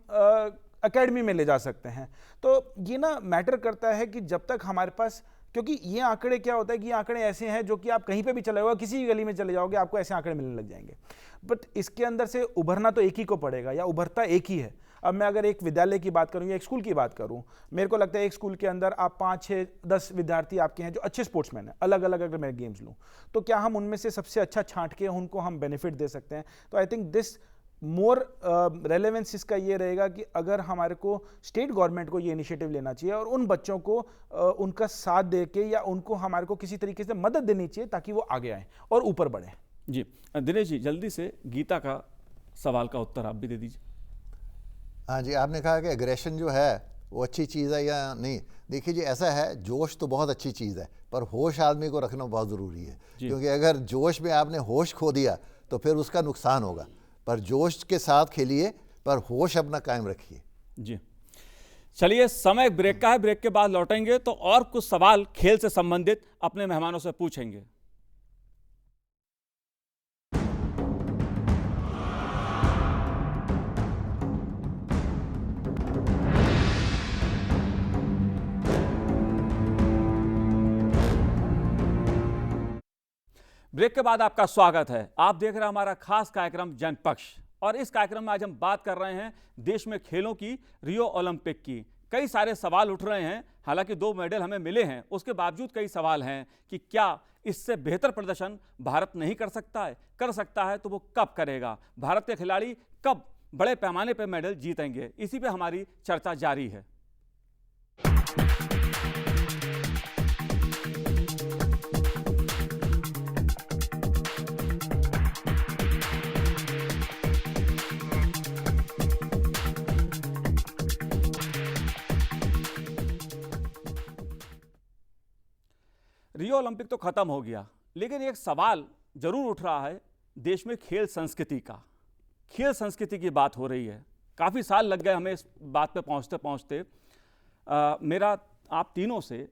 एकेडमी में ले जा सकते हैं? तो ये ना मैटर करता है कि जब तक हमारे पास, क्योंकि ये आंकड़े क्या होता है कि ये आंकड़े ऐसे हैं जो कि आप कहीं पे भी चले जाओगे, किसी भी गली में चले जाओगे, आपको ऐसे आंकड़े मिलने लग जाएंगे। बट इसके अंदर से उभरना तो एक ही को पड़ेगा, या उभरता एक ही है। अब मैं अगर एक विद्यालय की बात करूं या एक स्कूल की बात करूं, मेरे को लगता है एक स्कूल के अंदर आप 5, 6, 10 विद्यार्थी आपके हैं जो अच्छे स्पोर्ट्समैन हैं, अलग अलग अगर मैं गेम्स लूं, तो क्या हम उनमें से सबसे अच्छा छांट के उनको हम बेनिफिट दे सकते हैं? तो I think this more relevance इसका ये रहेगा कि अगर हमारे को स्टेट गवर्नमेंट को ये इनिशिएटिव लेना चाहिए और उन बच्चों को उनका साथ दे के या उनको हमारे को किसी तरीके से मदद देनी चाहिए ताकि वो आगे आए और ऊपर बढ़े। जी दिनेश जी, जल्दी से गीता का सवाल का उत्तर आप भी दे दीजिए। हाँ जी, आपने कहा कि एग्रेशन जो है वो अच्छी चीज़ है या नहीं। देखिए जी, ऐसा है, जोश तो बहुत अच्छी चीज़ है, पर होश आदमी को रखना बहुत ज़रूरी है, क्योंकि अगर जोश में आपने होश खो दिया तो फिर उसका नुकसान होगा। पर जोश के साथ खेलिए, पर होश अपना कायम रखिए। जी चलिए, समय ब्रेक का है, ब्रेक के बाद लौटेंगे तो और कुछ सवाल खेल से संबंधित अपने मेहमानों से पूछेंगे। ब्रेक के बाद आपका स्वागत है। आप देख रहे हैं हमारा खास कार्यक्रम जनपक्ष, और इस कार्यक्रम में आज हम बात कर रहे हैं देश में खेलों की, रियो ओलंपिक की। कई सारे सवाल उठ रहे हैं, हालांकि 2 मेडल हमें मिले हैं, उसके बावजूद कई सवाल हैं कि क्या इससे बेहतर प्रदर्शन भारत नहीं कर सकता है? कर सकता है तो वो कब करेगा? भारत के खिलाड़ी कब बड़े पैमाने पर मेडल जीतेंगे? इसी पे हमारी चर्चा जारी है। रियो ओलंपिक तो खत्म हो गया, लेकिन एक सवाल जरूर उठ रहा है देश में खेल संस्कृति का। खेल संस्कृति की बात हो रही है, काफ़ी साल लग गए हमें इस बात पे पहुंचते पहुंचते। मेरा आप तीनों से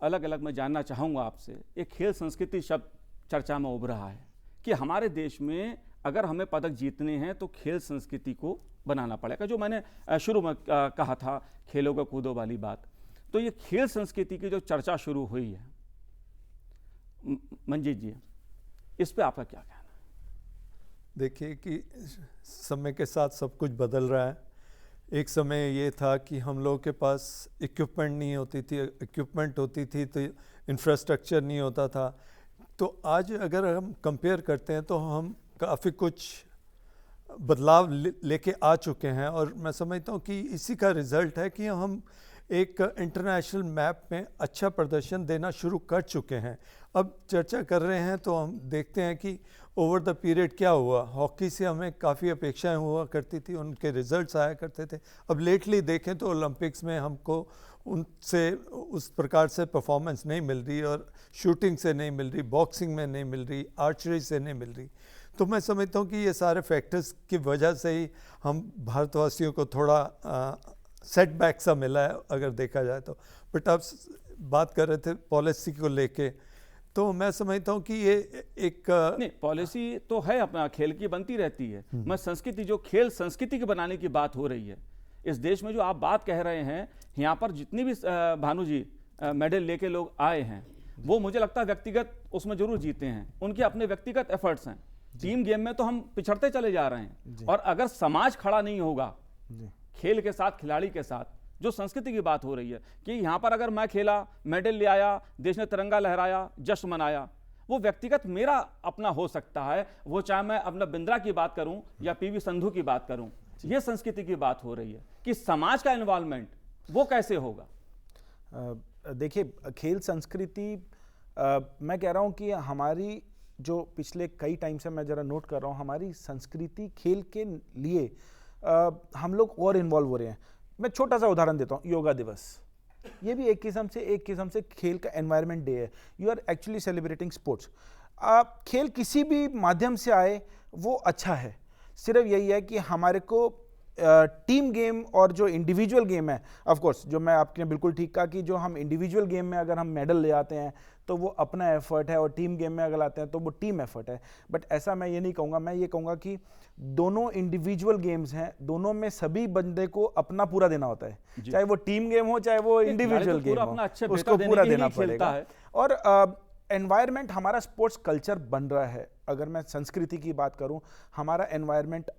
अलग अलग मैं जानना चाहूँगा आपसे, एक खेल संस्कृति शब्द चर्चा में उभर रहा है कि हमारे देश में अगर हमें पदक जीतने हैं तो खेल संस्कृति को बनाना पड़ेगा। जो मैंने शुरू में कहा था, खेलों को कूदो वाली बात, तो ये खेल संस्कृति की जो चर्चा शुरू हुई है, मंजीत जी, इस पे आपका क्या कहना है? देखिए कि समय के साथ सब कुछ बदल रहा है। एक समय ये था कि हम लोगों के पास इक्विपमेंट नहीं होती थी, इक्विपमेंट होती थी तो इंफ्रास्ट्रक्चर नहीं होता था। तो आज अगर हम कंपेयर करते हैं तो हम काफ़ी कुछ बदलाव लेके आ चुके हैं, और मैं समझता हूँ कि इसी का रिज़ल्ट है कि हम एक इंटरनेशनल मैप में अच्छा प्रदर्शन देना शुरू कर चुके हैं। अब चर्चा कर रहे हैं तो हम देखते हैं कि ओवर द पीरियड क्या हुआ। हॉकी से हमें काफ़ी अपेक्षाएं हुआ करती थी, उनके रिजल्ट्स आया करते थे। अब लेटली देखें तो ओलंपिक्स में हमको उनसे उस प्रकार से परफॉर्मेंस नहीं मिल रही, और शूटिंग से नहीं मिल रही, बॉक्सिंग में नहीं मिल रही, आर्चरी से नहीं मिल रही। तो मैं समझता हूँ कि ये सारे फैक्टर्स की वजह से ही हम भारतवासियों को थोड़ा सेटबैक सा मिला है अगर देखा जाए तो। बट आप बात कर रहे थे पॉलिसी को लेके, तो मैं समझता हूँ कि ये एक नहीं, पॉलिसी तो है, अपना खेल की बनती रहती है। मैं संस्कृति, जो खेल संस्कृति के बनाने की बात हो रही है इस देश में, जो आप बात कह रहे हैं, यहाँ पर जितनी भी भानु जी मेडल लेके लोग आए हैं, वो मुझे लगता है व्यक्तिगत उसमें जरूर जीते हैं, उनके अपने व्यक्तिगत एफर्ट्स हैं। टीम गेम में तो हम पिछड़ते चले जा रहे हैं, और अगर समाज खड़ा नहीं होगा खेल के साथ, खिलाड़ी के साथ, जो संस्कृति की बात हो रही है कि यहाँ पर अगर मैं खेला, मेडल ले आया, देश ने तिरंगा लहराया, जश्न मनाया, वो व्यक्तिगत मेरा अपना हो सकता है, वो चाहे मैं अपना बिंद्रा की बात करूं या पीवी संधू की बात करूं। ये संस्कृति की बात हो रही है कि समाज का इन्वॉल्वमेंट वो कैसे होगा। देखिए, खेल संस्कृति, मैं कह रहा हूँ कि हमारी जो पिछले कई टाइम से मैं जरा नोट कर रहा हूँ, हमारी संस्कृति खेल के लिए हम लोग और इन्वॉल्व हो रहे हैं। मैं छोटा सा उदाहरण देता हूँ, योगा दिवस, ये भी एक किस्म से खेल का एनवायरनमेंट डे है। You are actually celebrating sports. खेल किसी भी माध्यम से आए वो अच्छा है, सिर्फ यही है कि हमारे को टीम गेम और जो इंडिविजुअल गेम है, ऑफ कोर्स जो मैं आपने बिल्कुल ठीक कहा कि जो हम इंडिविजुअल गेम में अगर हम मेडल ले आते हैं तो वो अपना एफर्ट है, और टीम गेम में अगर आते हैं तो वो टीम एफर्ट है। बट ऐसा मैं ये नहीं कहूँगा, मैं ये कहूँगा कि दोनों इंडिविजुअल गेम्स हैं, दोनों में सभी बंदे को अपना पूरा देना होता है, चाहे वो टीम गेम हो चाहे वो इंडिविजुअल गेम हो, उसको पूरा देना पड़ेगा। और एनवायरनमेंट, हमारा स्पोर्ट्स कल्चर बन रहा है। अगर मैं संस्कृति की बात करूं, हमारा एनवायरनमेंट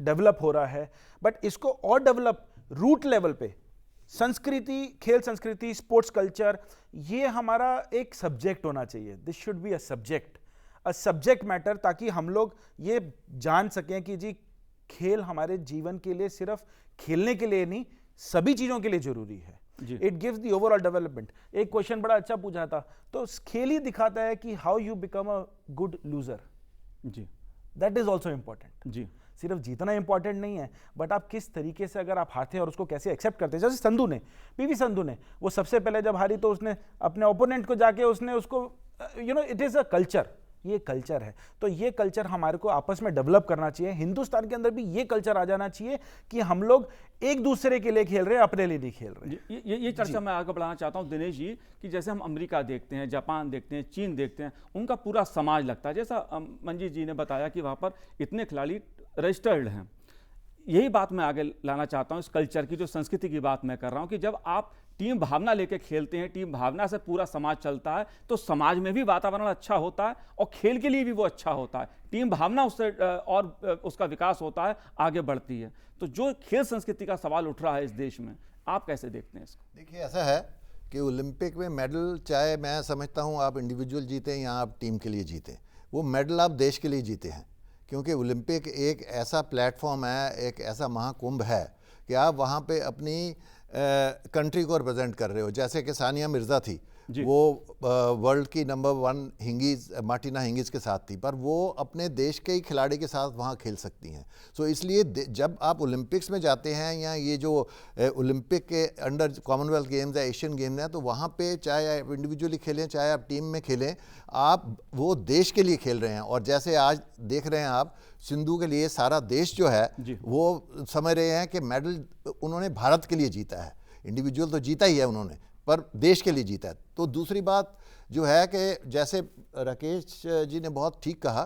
डेवलप हो रहा है, बट इसको और डेवलप रूट लेवल पे, संस्कृति, खेल संस्कृति, स्पोर्ट्स कल्चर, ये हमारा एक सब्जेक्ट होना चाहिए। This should be a subject matter, ताकि हम लोग ये जान सकें कि जी खेल हमारे जीवन के लिए सिर्फ खेलने के लिए नहीं, सभी चीजों के लिए जरूरी है। It gives the overall development. एक क्वेश्चन बड़ा अच्छा पूछा था, तो खेल ही दिखाता है कि how you become a good loser. जी, दैट इज ऑल्सो इंपॉर्टेंट। जी, सिर्फ जीतना इंपॉर्टेंट नहीं है, बट आप किस तरीके से अगर आप हारते हैं और उसको कैसे एक्सेप्ट करते हैं। जैसे संधू ने, पीवी संधू ने, वो सबसे पहले जब हारी तो उसने अपने ओपोनेंट को जाके उसने उसको इट इज अ कल्चर, ये कल्चर है। तो ये कल्चर हमारे को आपस में डेवलप करना चाहिए। हिंदुस्तान के अंदर भी ये कल्चर आ जाना चाहिए कि हम लोग एक दूसरे के लिए खेल रहे हैं, अपने लिए नहीं खेल रहे। ये चर्चा मैं आगे बढ़ाना चाहता हूँ दिनेश जी, कि जैसे हम अमेरिका देखते हैं, जापान देखते हैं, चीन देखते हैं, उनका पूरा समाज लगता है। जैसा मंजीत जी ने बताया कि वहाँ पर इतने खिलाड़ी रजिस्टर्ड हैं। यही बात मैं आगे लाना चाहता हूँ, इस कल्चर की, जो संस्कृति की बात मैं कर रहा हूँ, कि जब आप टीम भावना लेके खेलते हैं, टीम भावना से पूरा समाज चलता है, तो समाज में भी वातावरण अच्छा होता है और खेल के लिए भी वो अच्छा होता है। टीम भावना उससे और उसका विकास होता है, आगे बढ़ती है। तो जो खेल संस्कृति का सवाल उठ रहा है इस देश में, आप कैसे देखते हैं इसको? देखिए, ऐसा है कि ओलंपिक में मेडल, चाहे मैं समझता हूँ आप इंडिविजुअल जीते या आप टीम के लिए जीते, वो मेडल आप देश के लिए जीते हैं। क्योंकि ओलंपिक एक ऐसा प्लेटफॉर्म है, एक ऐसा महाकुंभ है कि आप वहाँ पे अपनी कंट्री को रिप्रेजेंट कर रहे हो। जैसे कि सानिया मिर्ज़ा थी, वो वर्ल्ड की नंबर 1 हिंगीज, मार्टिना हिंगीज के साथ थी, पर वो अपने देश के ही खिलाड़ी के साथ वहाँ खेल सकती हैं। सो इसलिए जब आप ओलंपिक्स में जाते हैं, या ये जो ओलंपिक के अंडर कॉमनवेल्थ गेम्स है, एशियन गेम्स हैं, तो वहाँ पे चाहे आप इंडिविजुअली खेलें, चाहे आप टीम में खेलें, आप वो देश के लिए खेल रहे हैं। और जैसे आज देख रहे हैं आप, सिंधु के लिए सारा देश जो है वो समझ रहे हैं कि मेडल उन्होंने भारत के लिए जीता है। इंडिविजुअल तो जीता ही है उन्होंने, पर देश के लिए जीता है। तो दूसरी बात जो है कि जैसे राकेश जी ने बहुत ठीक कहा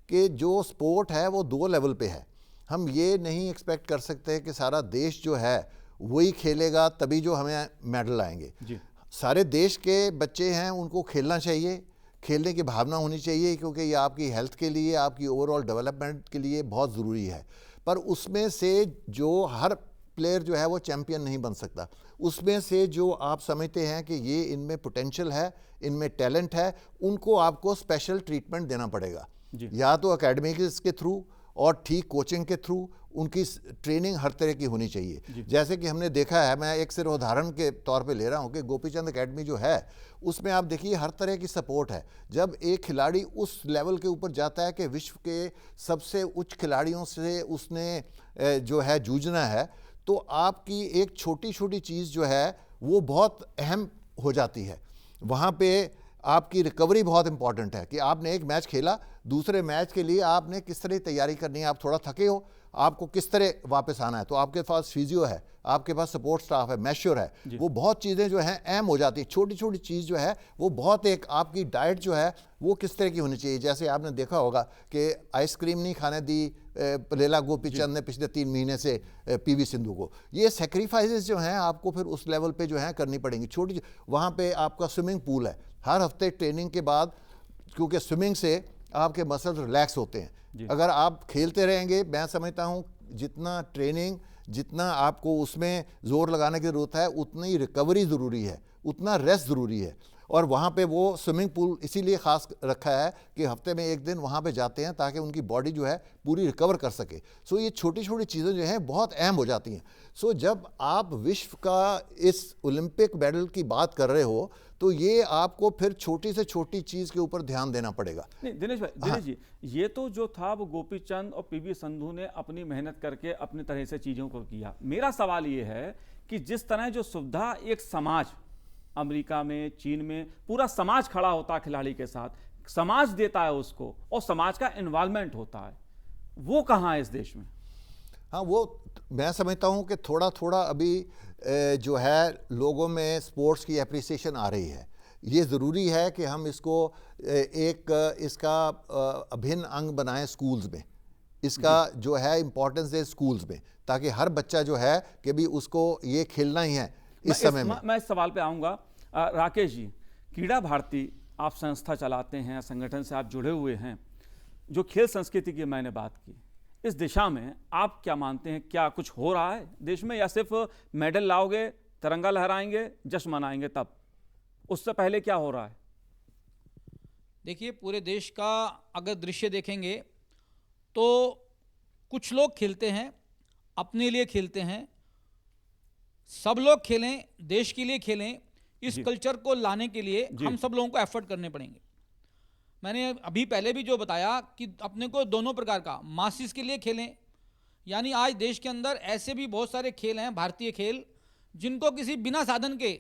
कि जो स्पोर्ट है वो 2 लेवल पे है। हम ये नहीं एक्सपेक्ट कर सकते कि सारा देश जो है वही खेलेगा तभी जो हमें मेडल आएंगे। सारे देश के बच्चे हैं, उनको खेलना चाहिए, खेलने की भावना होनी चाहिए, क्योंकि ये आपकी हेल्थ के लिए, आपकी ओवरऑल डेवलपमेंट के लिए बहुत ज़रूरी है। पर उसमें से जो हर प्लेयर जो है वो चैंपियन नहीं बन सकता। उसमें से जो आप समझते हैं कि ये इनमें पोटेंशियल है, इनमें टैलेंट है, उनको आपको स्पेशल ट्रीटमेंट देना पड़ेगा, या तो एकेडमिक्स के थ्रू और ठीक कोचिंग के थ्रू। उनकी ट्रेनिंग हर तरह की होनी चाहिए। जैसे कि हमने देखा है, मैं एक सिर्फ उदाहरण के तौर पे ले रहा हूँ कि गोपीचंद एकेडमी जो है, उसमें आप देखिए हर तरह की सपोर्ट है। जब एक खिलाड़ी उस लेवल के ऊपर जाता है कि विश्व के सबसे उच्च खिलाड़ियों से उसने जो है जूझना है, तो आपकी एक छोटी छोटी चीज़ जो है वो बहुत अहम हो जाती है। वहाँ पे आपकी रिकवरी बहुत इंपॉर्टेंट है कि आपने एक मैच खेला, दूसरे मैच के लिए आपने किस तरह तैयारी करनी है। आप थोड़ा थके हो, आपको किस तरह वापस आना है, तो आपके पास फिजियो है, आपके पास सपोर्ट स्टाफ है, मैश्योर है, वो बहुत चीज़ें जो हैं अहम हो जाती है। छोटी छोटी चीज़ जो है वो बहुत, एक आपकी डाइट जो है वो किस तरह की होनी चाहिए। जैसे आपने देखा होगा कि आइसक्रीम नहीं खाने दी पलेला गोपीचंद ने पिछले 3 महीने से पीवी सिंधु को। ये सेक्रीफाइसेस जो हैं आपको फिर उस लेवल पे जो हैं करनी पड़ेंगी। छोटी, वहाँ पे आपका स्विमिंग पूल है, हर हफ्ते ट्रेनिंग के बाद, क्योंकि स्विमिंग से आपके मसल्स रिलैक्स होते हैं। अगर आप खेलते रहेंगे, मैं समझता हूँ जितना ट्रेनिंग, जितना आपको उसमें जोर लगाने की ज़रूरत है, उतनी रिकवरी ज़रूरी है, उतना रेस्ट ज़रूरी है। और वहाँ पे वो स्विमिंग पूल इसीलिए ख़ास रखा है कि हफ्ते में 1 दिन वहाँ पे जाते हैं ताकि उनकी बॉडी जो है पूरी रिकवर कर सके। सो ये छोटी छोटी चीज़ें जो हैं बहुत अहम हो जाती हैं। सो जब आप विश्व का इस ओलंपिक मेडल की बात कर रहे हो, तो ये आपको फिर छोटी से छोटी चीज़ के ऊपर ध्यान देना पड़ेगा। नहीं दिनेश भाई, दिनेश जी, ये तो जो था वो गोपीचंद और पीवी संधू ने अपनी मेहनत करके अपनी तरह से चीज़ों को किया। मेरा सवाल ये है कि जिस तरह जो सुविधा एक समाज, अमेरिका में, चीन में पूरा समाज खड़ा होता है खिलाड़ी के साथ, समाज देता है उसको, और समाज का इन्वॉल्वमेंट होता है, वो कहाँ है इस देश में? हाँ, वो मैं समझता हूँ कि थोड़ा थोड़ा अभी जो है लोगों में स्पोर्ट्स की एप्रिसिएशन आ रही है। ये ज़रूरी है कि हम इसको एक इसका अभिन्न अंग बनाएं स्कूल्स में। इसका जो है इम्पोर्टेंस है स्कूल्स में, ताकि हर बच्चा जो है कि भी उसको ये खेलना ही है इस समय में। मैं इस सवाल पे आऊँगा। राकेश जी, क्रीड़ा भारती आप संस्था चलाते हैं, संगठन से आप जुड़े हुए हैं, जो खेल संस्कृति की मैंने बात की, इस दिशा में आप क्या मानते हैं? क्या कुछ हो रहा है देश में, या सिर्फ मेडल लाओगे, तिरंगा लहराएंगे, जश्न मनाएंगे तब? उससे पहले क्या हो रहा है? देखिए, पूरे देश का अगर दृश्य देखेंगे तो कुछ लोग खेलते हैं, अपने लिए खेलते हैं, सब लोग खेलें, देश के लिए खेलें। इस कल्चर को लाने के लिए हम सब लोगों को एफर्ट करने पड़ेंगे। मैंने अभी पहले भी जो बताया कि अपने को दोनों प्रकार का मासिस के लिए खेलें, यानी आज देश के अंदर ऐसे भी बहुत सारे खेल हैं, भारतीय खेल, जिनको किसी बिना साधन के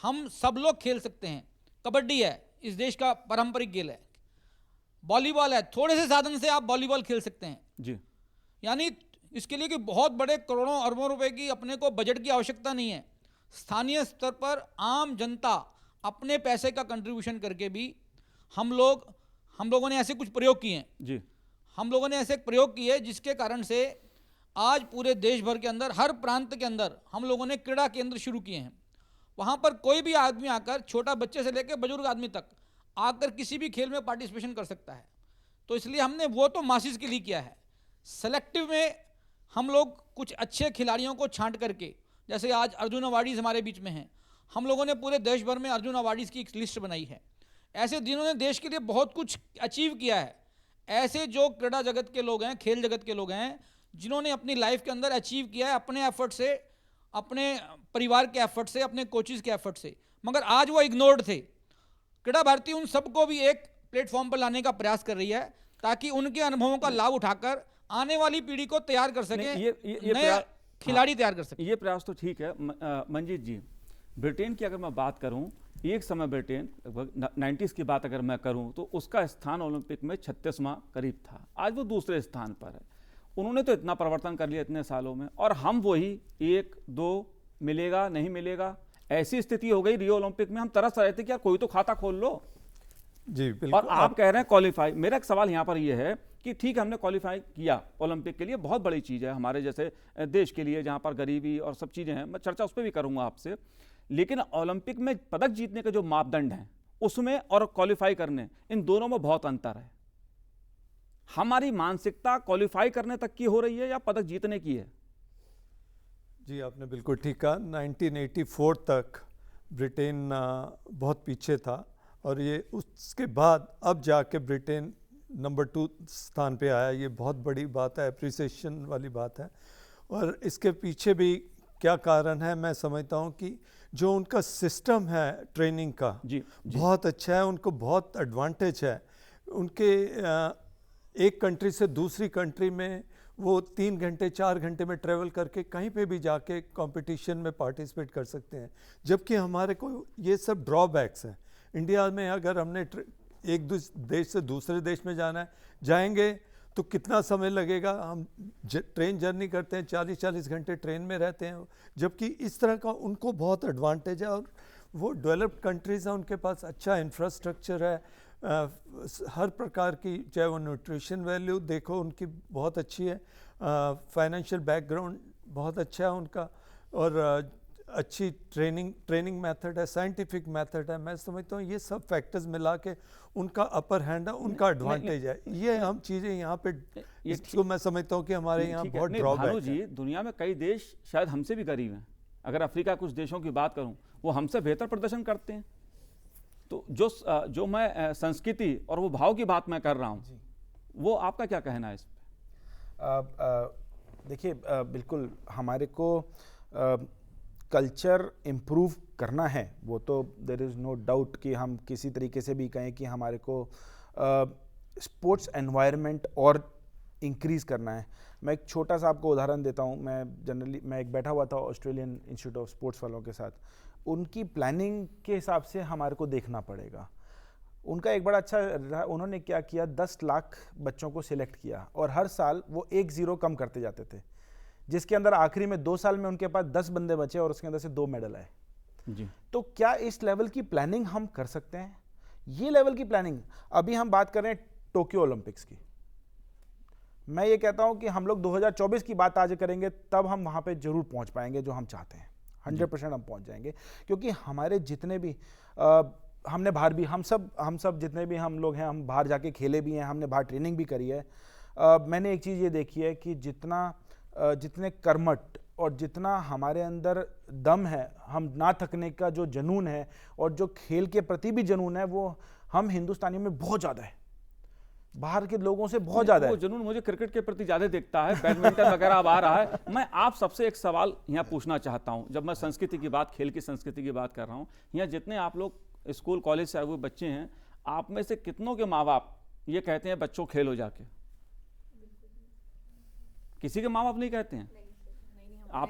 हम सब लोग खेल सकते हैं। कबड्डी है, इस देश का पारंपरिक खेल है। वॉलीबॉल है, थोड़े से साधन से आप वॉलीबॉल खेल सकते हैं जी। यानी इसके लिए कि बहुत बड़े करोड़ों अरबों रुपए की अपने को बजट की आवश्यकता नहीं है। स्थानीय स्तर पर आम जनता अपने पैसे का कंट्रीब्यूशन करके भी हम लोगों ने ऐसे कुछ प्रयोग किए हैं जी। हम लोगों ने ऐसे प्रयोग किए जिसके कारण से आज पूरे देश भर के अंदर, हर प्रांत के अंदर हम लोगों ने क्रीड़ा केंद्र शुरू किए हैं। वहाँ पर कोई भी आदमी आकर, छोटा बच्चे से लेकर बुजुर्ग आदमी तक आकर किसी भी खेल में पार्टिसिपेशन कर सकता है। तो इसलिए हमने वो तो मासिस के लिए किया है। सेलेक्टिव में हम लोग कुछ अच्छे खिलाड़ियों को छांट करके, जैसे आज अर्जुन अवार्डीज़ हमारे बीच में हैं, हम लोगों ने पूरे देश भर में अर्जुन अवार्डीज़ की एक लिस्ट बनाई है। ऐसे जिन्होंने देश के लिए बहुत कुछ अचीव किया है, ऐसे जो क्रीड़ा जगत के लोग हैं, खेल जगत के लोग हैं, जिन्होंने अपनी लाइफ के अंदर अचीव किया है अपने एफर्ट से, अपने परिवार के एफर्ट से, अपने कोचेज़ के एफर्ट से, मगर आज वो इग्नोर्ड थे। क्रीड़ा भारती उन सबको भी एक प्लेटफॉर्म पर लाने का प्रयास कर रही है ताकि उनके अनुभवों का लाभ उठाकर आने वाली पीढ़ी को तैयार कर सके, नए खिलाड़ी तैयार कर सके। ये प्रयास तो ठीक है। मंजीत जी, ब्रिटेन की अगर मैं बात करूं, एक समय ब्रिटेन लगभग 90s की बात अगर मैं करूं तो उसका स्थान ओलंपिक में 36वां करीब था। आज वो दूसरे स्थान पर है। उन्होंने तो इतना परिवर्तन कर लिया इतने सालों में, और हम वही 1-2 मिलेगा नहीं मिलेगा, ऐसी स्थिति हो गई रियो ओलंपिक में। हम तरस रहे थे कि यार कोई तो खाता खोल लो। जी बिल्कुल। और आप कह रहे हैं क्वालिफाई। मेरा एक सवाल यहाँ पर यह है कि ठीक है, हमने क्वालिफाई किया ओलंपिक के लिए, बहुत बड़ी चीज़ है हमारे जैसे देश के लिए जहाँ पर गरीबी और सब चीज़ें हैं, मैं चर्चा उस पर भी करूँगा आपसे। लेकिन ओलंपिक में पदक जीतने के जो मापदंड हैं उसमें और क्वालिफाई करने, इन दोनों में बहुत अंतर है। हमारी मानसिकता क्वालिफाई करने तक की हो रही है या पदक जीतने की है? जी आपने बिल्कुल ठीक कहा। 1984 तक ब्रिटेन बहुत पीछे था, और ये उसके बाद अब जाके ब्रिटेन नंबर 2 स्थान पे आया। ये बहुत बड़ी बात है, अप्रिसिएशन वाली बात है। और इसके पीछे भी क्या कारण है, मैं समझता हूँ कि जो उनका सिस्टम है ट्रेनिंग का जी। बहुत अच्छा है, उनको बहुत एडवांटेज है। उनके एक कंट्री से दूसरी कंट्री में वो 3 घंटे 4 घंटे में ट्रेवल करके कहीं पे भी जाके कंपटीशन में पार्टिसिपेट कर सकते हैं, जबकि हमारे को ये सब ड्रॉबैक्स हैं। इंडिया में अगर हमने एक देश से दूसरे देश में जाना है, जाएंगे तो कितना समय लगेगा। हम ट्रेन जर्नी करते हैं, 40-40 घंटे ट्रेन में रहते हैं, जबकि इस तरह का उनको बहुत एडवांटेज है। और वो डेवलप्ड कंट्रीज़ हैं, उनके पास अच्छा इंफ्रास्ट्रक्चर है, हर प्रकार की, चाहे वो न्यूट्रिशन वैल्यू देखो उनकी बहुत अच्छी है, फाइनेंशियल बैकग्राउंड बहुत अच्छा है उनका, और अच्छी ट्रेनिंग मेथड है, साइंटिफिक मेथड है। मैं समझता हूँ ये सब फैक्टर्स मिला के उनका अपर हैंड है, उनका एडवांटेज है। ये हम चीज़ें यहाँ पे, इसको मैं समझता हूँ कि हमारे यहाँ बहुत ड्रॉबैक जी, दुनिया में कई देश शायद हमसे भी करीब हैं। अगर अफ्रीका कुछ देशों की बात करूँ, वो हमसे बेहतर प्रदर्शन करते हैं। तो जो मैं संस्कृति और वो भाव की बात मैं कर रहा हूँ, वो आपका क्या कहना है इस पर? देखिए, बिल्कुल हमारे को कल्चर इम्प्रूव करना है, वो तो देयर इज़ नो डाउट कि हम किसी तरीके से भी कहें कि हमारे को स्पोर्ट्स एनवायरनमेंट और इंक्रीज़ करना है। मैं एक छोटा सा आपको उदाहरण देता हूँ। मैं एक बैठा हुआ था ऑस्ट्रेलियन इंस्टीट्यूट ऑफ स्पोर्ट्स वालों के साथ। उनकी प्लानिंग के हिसाब से हमारे को देखना पड़ेगा। उनका एक बड़ा अच्छा, उन्होंने क्या किया, 10 लाख बच्चों को सिलेक्ट किया और हर साल वो 1 0 कम करते जाते थे, जिसके अंदर आखिरी में 2 साल में उनके पास 10 बंदे बचे और उसके अंदर से 2 मेडल आए। जी। तो क्या इस लेवल की प्लानिंग हम कर सकते हैं? ये लेवल की प्लानिंग, अभी हम बात कर रहे हैं टोक्यो ओलंपिक्स की। मैं ये कहता हूं कि हम लोग 2024 की बात आज करेंगे, तब हम वहां पे जरूर पहुंच पाएंगे जो हम चाहते हैं। 100% हम पहुंच जाएंगे, क्योंकि हमारे जितने भी हमने बाहर भी, हम सब जितने भी हम लोग हैं, हम बाहर जाके खेले भी हैं, हमने बाहर ट्रेनिंग भी करी है। मैंने एक चीज़ ये देखी है कि जितने कर्मठ और जितना हमारे अंदर दम है, हम ना थकने का जो जुनून है और जो खेल के प्रति भी जुनून है, वो हम हिंदुस्तानियों में बहुत ज़्यादा है। बाहर के लोगों से बहुत ज़्यादा वो है। जुनून मुझे क्रिकेट के प्रति ज़्यादा दिखता है, बैडमिंटन वगैरह अब आ रहा है। मैं आप सबसे एक सवाल यहाँ पूछना चाहता हूँ, जब मैं संस्कृति की बात, खेल की संस्कृति की बात कर रहा हूँ, यहाँ जितने आप लोग स्कूल कॉलेज से आए हुए बच्चे हैं, आप में से कितनों के माँ बाप ये कहते हैं बच्चों खेलो जाके? किसी के माँ बाप नहीं कहते हैं? आप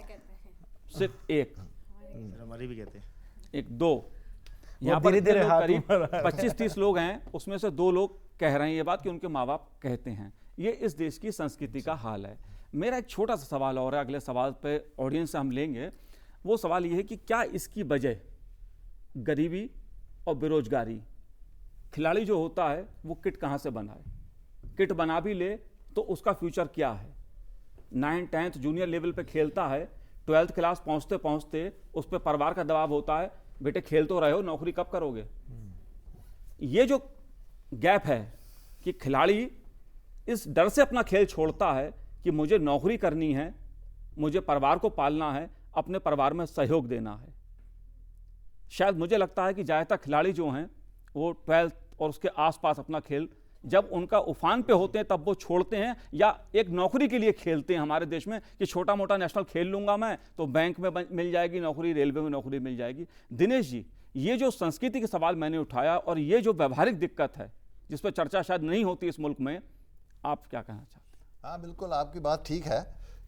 सिर्फ एक, हमारे भी कहते हैं। एक दो, यहाँ पर धीरे-धीरे लोग हाथ करीब ऊपर आ रहे हैं। 25-30 लोग हैं, उसमें से 2 लोग कह रहे हैं ये बात कि उनके माँ बाप कहते हैं। ये इस देश की संस्कृति का हाल है। मेरा एक छोटा सा सवाल और है, अगले सवाल पे ऑडियंस से हम लेंगे। वो सवाल ये है कि क्या इसकी वजह गरीबी और बेरोजगारी? खिलाड़ी जो होता है वो किट कहाँ से बनाए? किट बना भी ले तो उसका फ्यूचर क्या है? 9th 10th जूनियर लेवल पे खेलता है, 12th क्लास पहुँचते पहुँचते उस पर परिवार का दबाव होता है, बेटे खेल तो रहे हो, नौकरी कब करोगे? ये जो गैप है कि खिलाड़ी इस डर से अपना खेल छोड़ता है कि मुझे नौकरी करनी है, मुझे परिवार को पालना है, अपने परिवार में सहयोग देना है। शायद मुझे लगता है कि ज़्यादातर खिलाड़ी जो हैं वो 12th और उसके आसपास अपना खेल जब उनका उफान पे होते हैं तब वो छोड़ते हैं, या एक नौकरी के लिए खेलते हैं हमारे देश में कि छोटा मोटा नेशनल खेल लूंगा मैं तो बैंक में मिल जाएगी नौकरी, रेलवे में नौकरी मिल जाएगी। दिनेश जी, ये जो संस्कृति के सवाल मैंने उठाया और ये जो व्यवहारिक दिक्कत है जिस पर चर्चा शायद नहीं होती इस मुल्क में, आप क्या कहना चाहते हैं? हाँ बिल्कुल, आपकी बात ठीक है,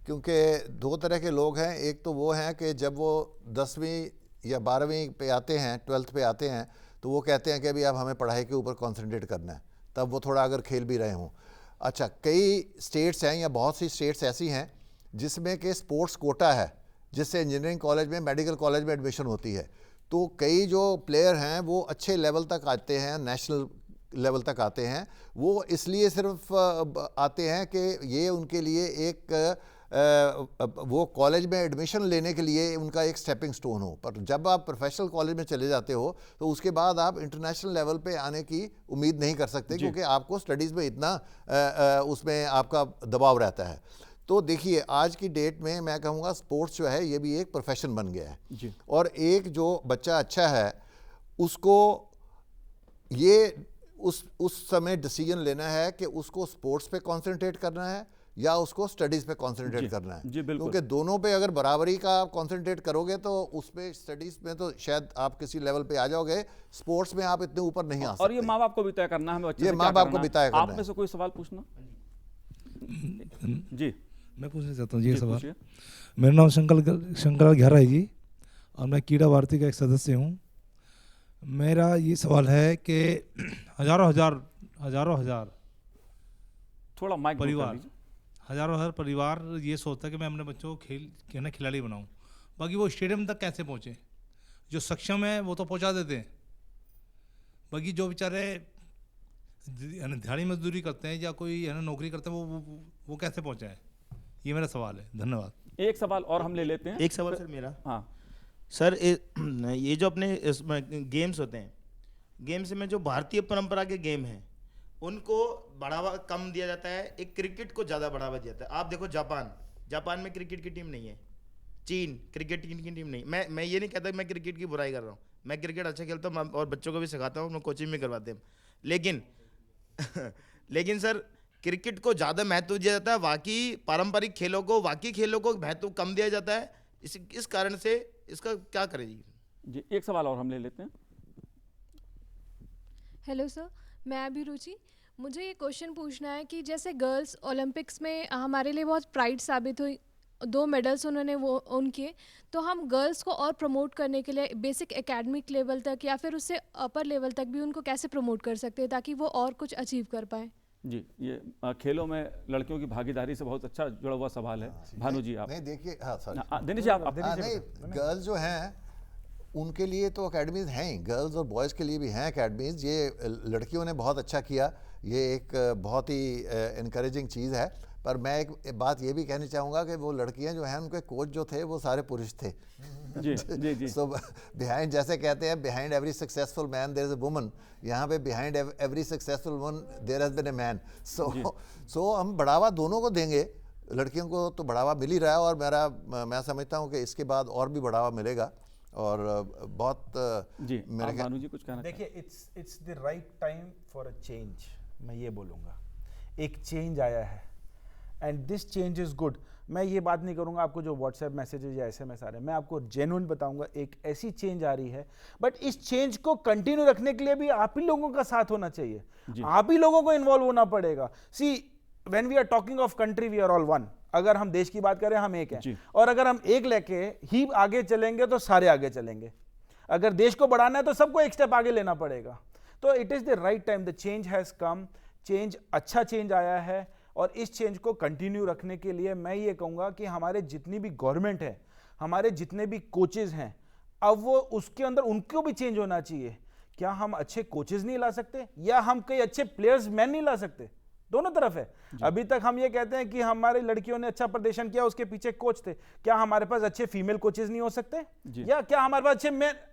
क्योंकि 2 तरह के लोग हैं। एक तो वो हैं कि जब वो 10वीं या 12वीं पे आते हैं, 12th पे आते हैं, तो वो कहते हैं कि अभी अब हमें पढ़ाई के ऊपर कंसंट्रेट करना है, तब वो थोड़ा अगर खेल भी रहे हों। अच्छा, कई स्टेट्स हैं या बहुत सी स्टेट्स ऐसी हैं जिसमें कि स्पोर्ट्स कोटा है, जिससे इंजीनियरिंग कॉलेज में, मेडिकल कॉलेज में एडमिशन होती है। तो कई जो प्लेयर हैं वो अच्छे लेवल तक आते हैं, नेशनल लेवल तक आते हैं। वो इसलिए सिर्फ आते हैं कि ये उनके लिए एक वो कॉलेज में एडमिशन लेने के लिए उनका एक स्टेपिंग स्टोन हो। पर जब आप प्रोफेशनल कॉलेज में चले जाते हो तो उसके बाद आप इंटरनेशनल लेवल पे आने की उम्मीद नहीं कर सकते, क्योंकि आपको स्टडीज़ में इतना उसमें आपका दबाव रहता है। तो देखिए, आज की डेट में मैं कहूँगा स्पोर्ट्स जो है ये भी एक प्रोफेशन बन गया है जी। और एक जो बच्चा अच्छा है उसको ये उस समय डिसीजन लेना है कि उसको स्पोर्ट्स पे कंसंट्रेट करना है या उसको स्टडीज़ पे कंसंट्रेट करना है। जी, बिल्कुल। क्योंकि दोनों पे अगर बराबरी का आप कंसंट्रेट करोगे तो उस पे स्टडीज़ में तो शायद आप किसी लेवल पे आ जाओगे, स्पोर्ट्स में आप इतने ऊपर नहीं आ सकते। और ये माँ बाप को भी तय करना है, बच्चे ये से माँ क्या बाप को करना भी है। तय करना आप में है। से कोई सवाल पूछना? जी मैं पूछना चाहता हूँ जी सवाल। पूछिए। मेरा नाम शंकरलाल घेरा है जी, और मैं कीड़ा भारती का एक सदस्य हूँ। मेरा ये सवाल है कि हजारों हजार थोड़ा माइक दूर कर परिवार लीजिए। हजारों हजार परिवार ये सोचता है कि मैं अपने बच्चों को खिलाड़ी बनाऊं, बाकी वो स्टेडियम तक कैसे पहुँचे? जो सक्षम है वो तो पहुँचा देते हैं, बाकी जो बेचारे दिहाड़ी मजदूरी करते हैं या कोई नौकरी करते हैं वो कैसे पहुँचाए? ये मेरा सवाल है। धन्यवाद। एक सवाल और हम ले लेते हैं। एक सवाल सर मेरा। हाँ सर ये जो अपने गेम्स होते हैं, गेम्स में जो भारतीय परंपरा के गेम हैं उनको बढ़ावा कम दिया जाता है, एक क्रिकेट को ज़्यादा बढ़ावा दिया जाता है। आप देखो जापान में क्रिकेट की टीम नहीं है, चीन क्रिकेट की टीम नहीं। मैं ये नहीं कहता कि मैं क्रिकेट की बुराई कर रहा हूँ, मैं क्रिकेट अच्छा खेलता हूँ और बच्चों को भी सिखाता हूँ, मैं कोचिंग भी करवाते हैं, लेकिन सर क्रिकेट को ज़्यादा महत्व दिया जाता है, बाकी पारंपरिक खेलों को महत्व कम दिया जाता है। इस कारण से इसका क्या करें जी, एक सवाल और हम ले लेते हैं। हेलो सर, मैं अभिरुचि। मुझे ये क्वेश्चन पूछना है कि जैसे गर्ल्स ओलंपिक्स में हमारे लिए बहुत प्राइड साबित हुई, 2 मेडल्स उन्होंने वो उनके, तो हम गर्ल्स को और प्रमोट करने के लिए बेसिक एकेडमिक लेवल तक या फिर उससे अपर लेवल तक भी उनको कैसे प्रमोट कर सकते हैं ताकि वो और कुछ अचीव कर पाए? जी, ये खेलों में लड़कियों की भागीदारी से बहुत अच्छा जुड़ा हुआ सवाल है। भानु जी आप। नहीं देखिए, हाँ सॉरी, दिनेश जी आप। नहीं, गर्ल्स जो हैं उनके लिए तो अकेडमीज़ हैं ही, गर्ल्स और बॉयज़ के लिए भी हैं अकेडमीज़। ये लड़कियों ने बहुत अच्छा किया, ये एक बहुत ही इनकरेजिंग चीज़ है। पर मैं एक बात ये भी कहनी चाहूँगा कि वो लड़कियाँ जो हैं उनके कोच जो थे वो सारे पुरुष थे। जी जी जी। सो बिहाइंड, जैसे कहते हैं behind every successful man there is a woman, यहाँ पे behind every successful woman there has been a man. So हम बढ़ावा दोनों को देंगे, लड़कियों को तो बढ़ावा मिल ही रहा है और मैं समझता हूँ कि इसके बाद और भी बढ़ावा मिलेगा। और बहुत जी, मेरे भानु जी कुछ कहना? देखिए, it's the right time for a change, मैं ये बोलूँगा। एक चेंज आया है and this change is good. मैं ये बात नहीं करूंगा आपको जो व्हाट्सएप मैसेजेस या SMS आ रहे हैं, मैं आपको जेन्युइन बताऊंगा एक ऐसी चेंज आ रही है, बट इस चेंज को कंटिन्यू रखने के लिए भी आप ही लोगों का साथ होना चाहिए, आप ही लोगों को इन्वॉल्व होना पड़ेगा। See when we are talking of country we are all one. अगर हम देश की बात करें हम एक हैं, और अगर हम एक लेके ही आगे चलेंगे तो सारे आगे चलेंगे। अगर देश को बढ़ाना है तो सबको एक स्टेप आगे लेना पड़ेगा। तो it is the right time, the change has come, change अच्छा चेंज आया है, और इस चेंज को कंटिन्यू रखने के लिए मैं ये कहूँगा कि हमारे जितनी भी गवर्नमेंट है, हमारे जितने भी कोचेज़ हैं, अब वो उसके अंदर उनको भी चेंज होना चाहिए। क्या हम अच्छे कोचेज़ नहीं ला सकते, या हम कई अच्छे प्लेयर्स मैन नहीं ला सकते? दोनों तरफ है। अभी तक हम ये कहते हैं कि हमारी लड़कियों ने अच्छा प्रदर्शन किया, उसके पीछे कोच थे। क्या हमारे पास अच्छे फीमेल कोचेज नहीं हो सकते, या क्या हमारे पास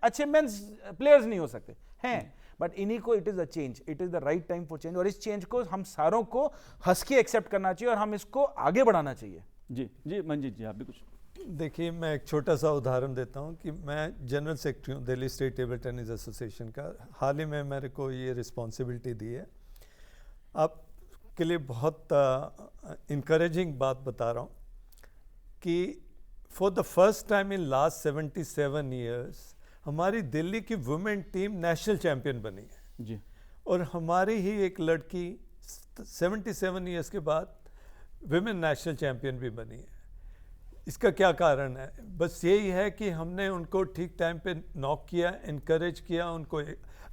अच्छे मेंस प्लेयर्स नहीं हो सकते हैं? बट इन्हीं को it is a change, it is the right time for change, और इस चेंज को हम सारों को हंस के एक्सेप्ट करना चाहिए और हम इसको आगे बढ़ाना चाहिए। जी जी मंजीत जी, आप भी कुछ। देखिए, मैं एक छोटा सा उदाहरण देता हूँ कि मैं जनरल सेक्रेटरी हूँ Delhi state table tennis association का। हाल ही में मेरे को ये रिस्पॉन्सिबिलिटी दी है। आपके लिए बहुत इनकरेजिंग बात बता रहा हूँ कि for the first time in last 77 years हमारी दिल्ली की वुमेन टीम नेशनल चैंपियन बनी है जी, और हमारी ही एक लड़की 77 ईयर्स के बाद विमेन नेशनल चैंपियन भी बनी है। इसका क्या कारण है? बस यही है कि हमने उनको ठीक टाइम पे नॉक किया, इनकरेज किया, उनको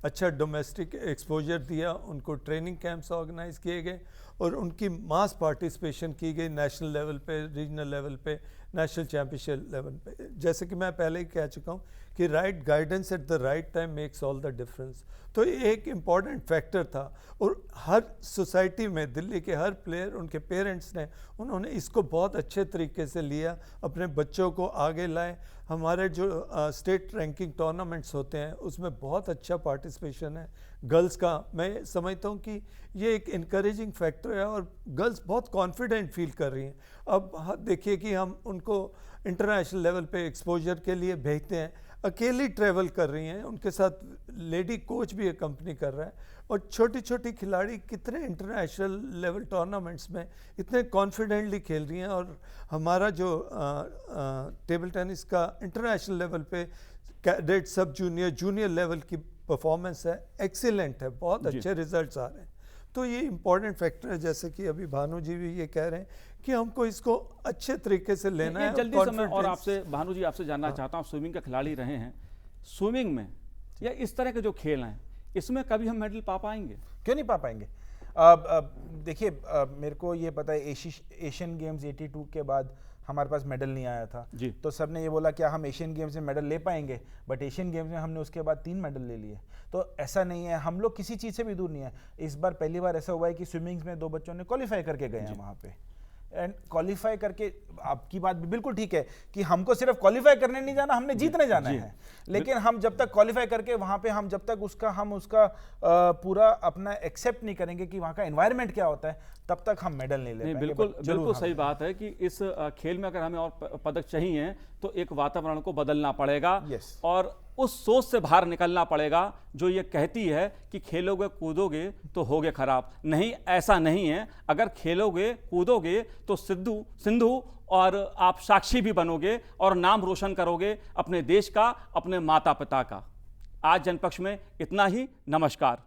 अच्छा डोमेस्टिक एक्सपोजर दिया, उनको ट्रेनिंग कैंप्स ऑर्गेनाइज किए गए और उनकी मास पार्टिसिपेशन की गई नेशनल लेवल पे, रीजनल लेवल पे, नेशनल चैम्पियनशिप लेवल पे। जैसे कि मैं पहले ही कह चुका हूँ कि right guidance at the right time makes all the difference. तो ये एक इम्पॉर्टेंट फैक्टर था, और हर सोसाइटी में दिल्ली के हर प्लेयर, उनके पेरेंट्स ने, उन्होंने इसको बहुत अच्छे तरीके से लिया, अपने बच्चों को आगे लाए। हमारे जो स्टेट रैंकिंग टूर्नामेंट्स होते हैं उसमें बहुत अच्छा पार्टिसिपेशन है गर्ल्स का। मैं समझता हूँ कि ये एक इनकरेजिंग फैक्टर है और गर्ल्स बहुत कॉन्फिडेंट फील कर रही हैं। अब देखिए कि हम उनको इंटरनेशनल लेवल पे एक्सपोजर के लिए भेजते हैं, अकेली ट्रैवल कर रही हैं, उनके साथ लेडी कोच भी अकम्पनी कर रहा है, और छोटी छोटी खिलाड़ी कितने इंटरनेशनल लेवल टूर्नामेंट्स में इतने कॉन्फिडेंटली खेल रही हैं। और हमारा जो टेबल टेनिस का इंटरनेशनल लेवल पे कैडेट, सब जूनियर, जूनियर लेवल की परफॉर्मेंस है, एक्सीलेंट है, बहुत अच्छे रिजल्ट्स आ रहे हैं। तो ये इम्पॉर्टेंट फैक्टर है, जैसे कि अभी भानु जी भी ये कह रहे हैं कि हमको इसको अच्छे तरीके से लेना है। जल्दी से मैं और आपसे, भानु जी, आपसे जानना चाहता हूँ, स्विमिंग के खिलाड़ी रहे हैं, स्विमिंग में या इस तरह के जो खेल हैं इसमें कभी हम मेडल पा पाएंगे? क्यों नहीं पा पाएंगे? देखिए, मेरे को ये पता है एशियन गेम्स 82 के बाद हमारे पास मेडल नहीं आया था जी। तो सब ने ये बोला क्या हम एशियन गेम्स में मेडल ले पाएंगे, बट एशियन गेम्स में हमने उसके बाद 3 मेडल ले लिए। तो ऐसा नहीं है, हम लोग किसी चीज़ से भी दूर नहीं है। इस बार पहली बार ऐसा हुआ है कि स्विमिंग में 2 बच्चों ने क्वालिफाई करके गए हैं वहाँ पे, एंड क्वालिफाई करके, आपकी बात भी बिल्कुल ठीक है कि हमको सिर्फ क्वालिफाई करने नहीं जाना, हमने जीतने जाना है। लेकिन हम जब तक क्वालिफाई करके वहाँ पे हम जब तक उसका पूरा अपना एक्सेप्ट नहीं करेंगे कि वहाँ का एनवायरनमेंट क्या होता है, तब तक हम मेडल नहीं ले पाएंगे। बिल्कुल सही बात है कि इस खेल में अगर हमें और पदक चाहिए तो एक वातावरण को बदलना पड़ेगा, और उस सोच से बाहर निकलना पड़ेगा जो ये कहती है कि खेलोगे कूदोगे तो होगे खराब। नहीं, ऐसा नहीं है। अगर खेलोगे कूदोगे तो सिंधु और आप साक्षी भी बनोगे और नाम रोशन करोगे अपने देश का, अपने माता पिता का। आज जनपक्ष में इतना ही। नमस्कार।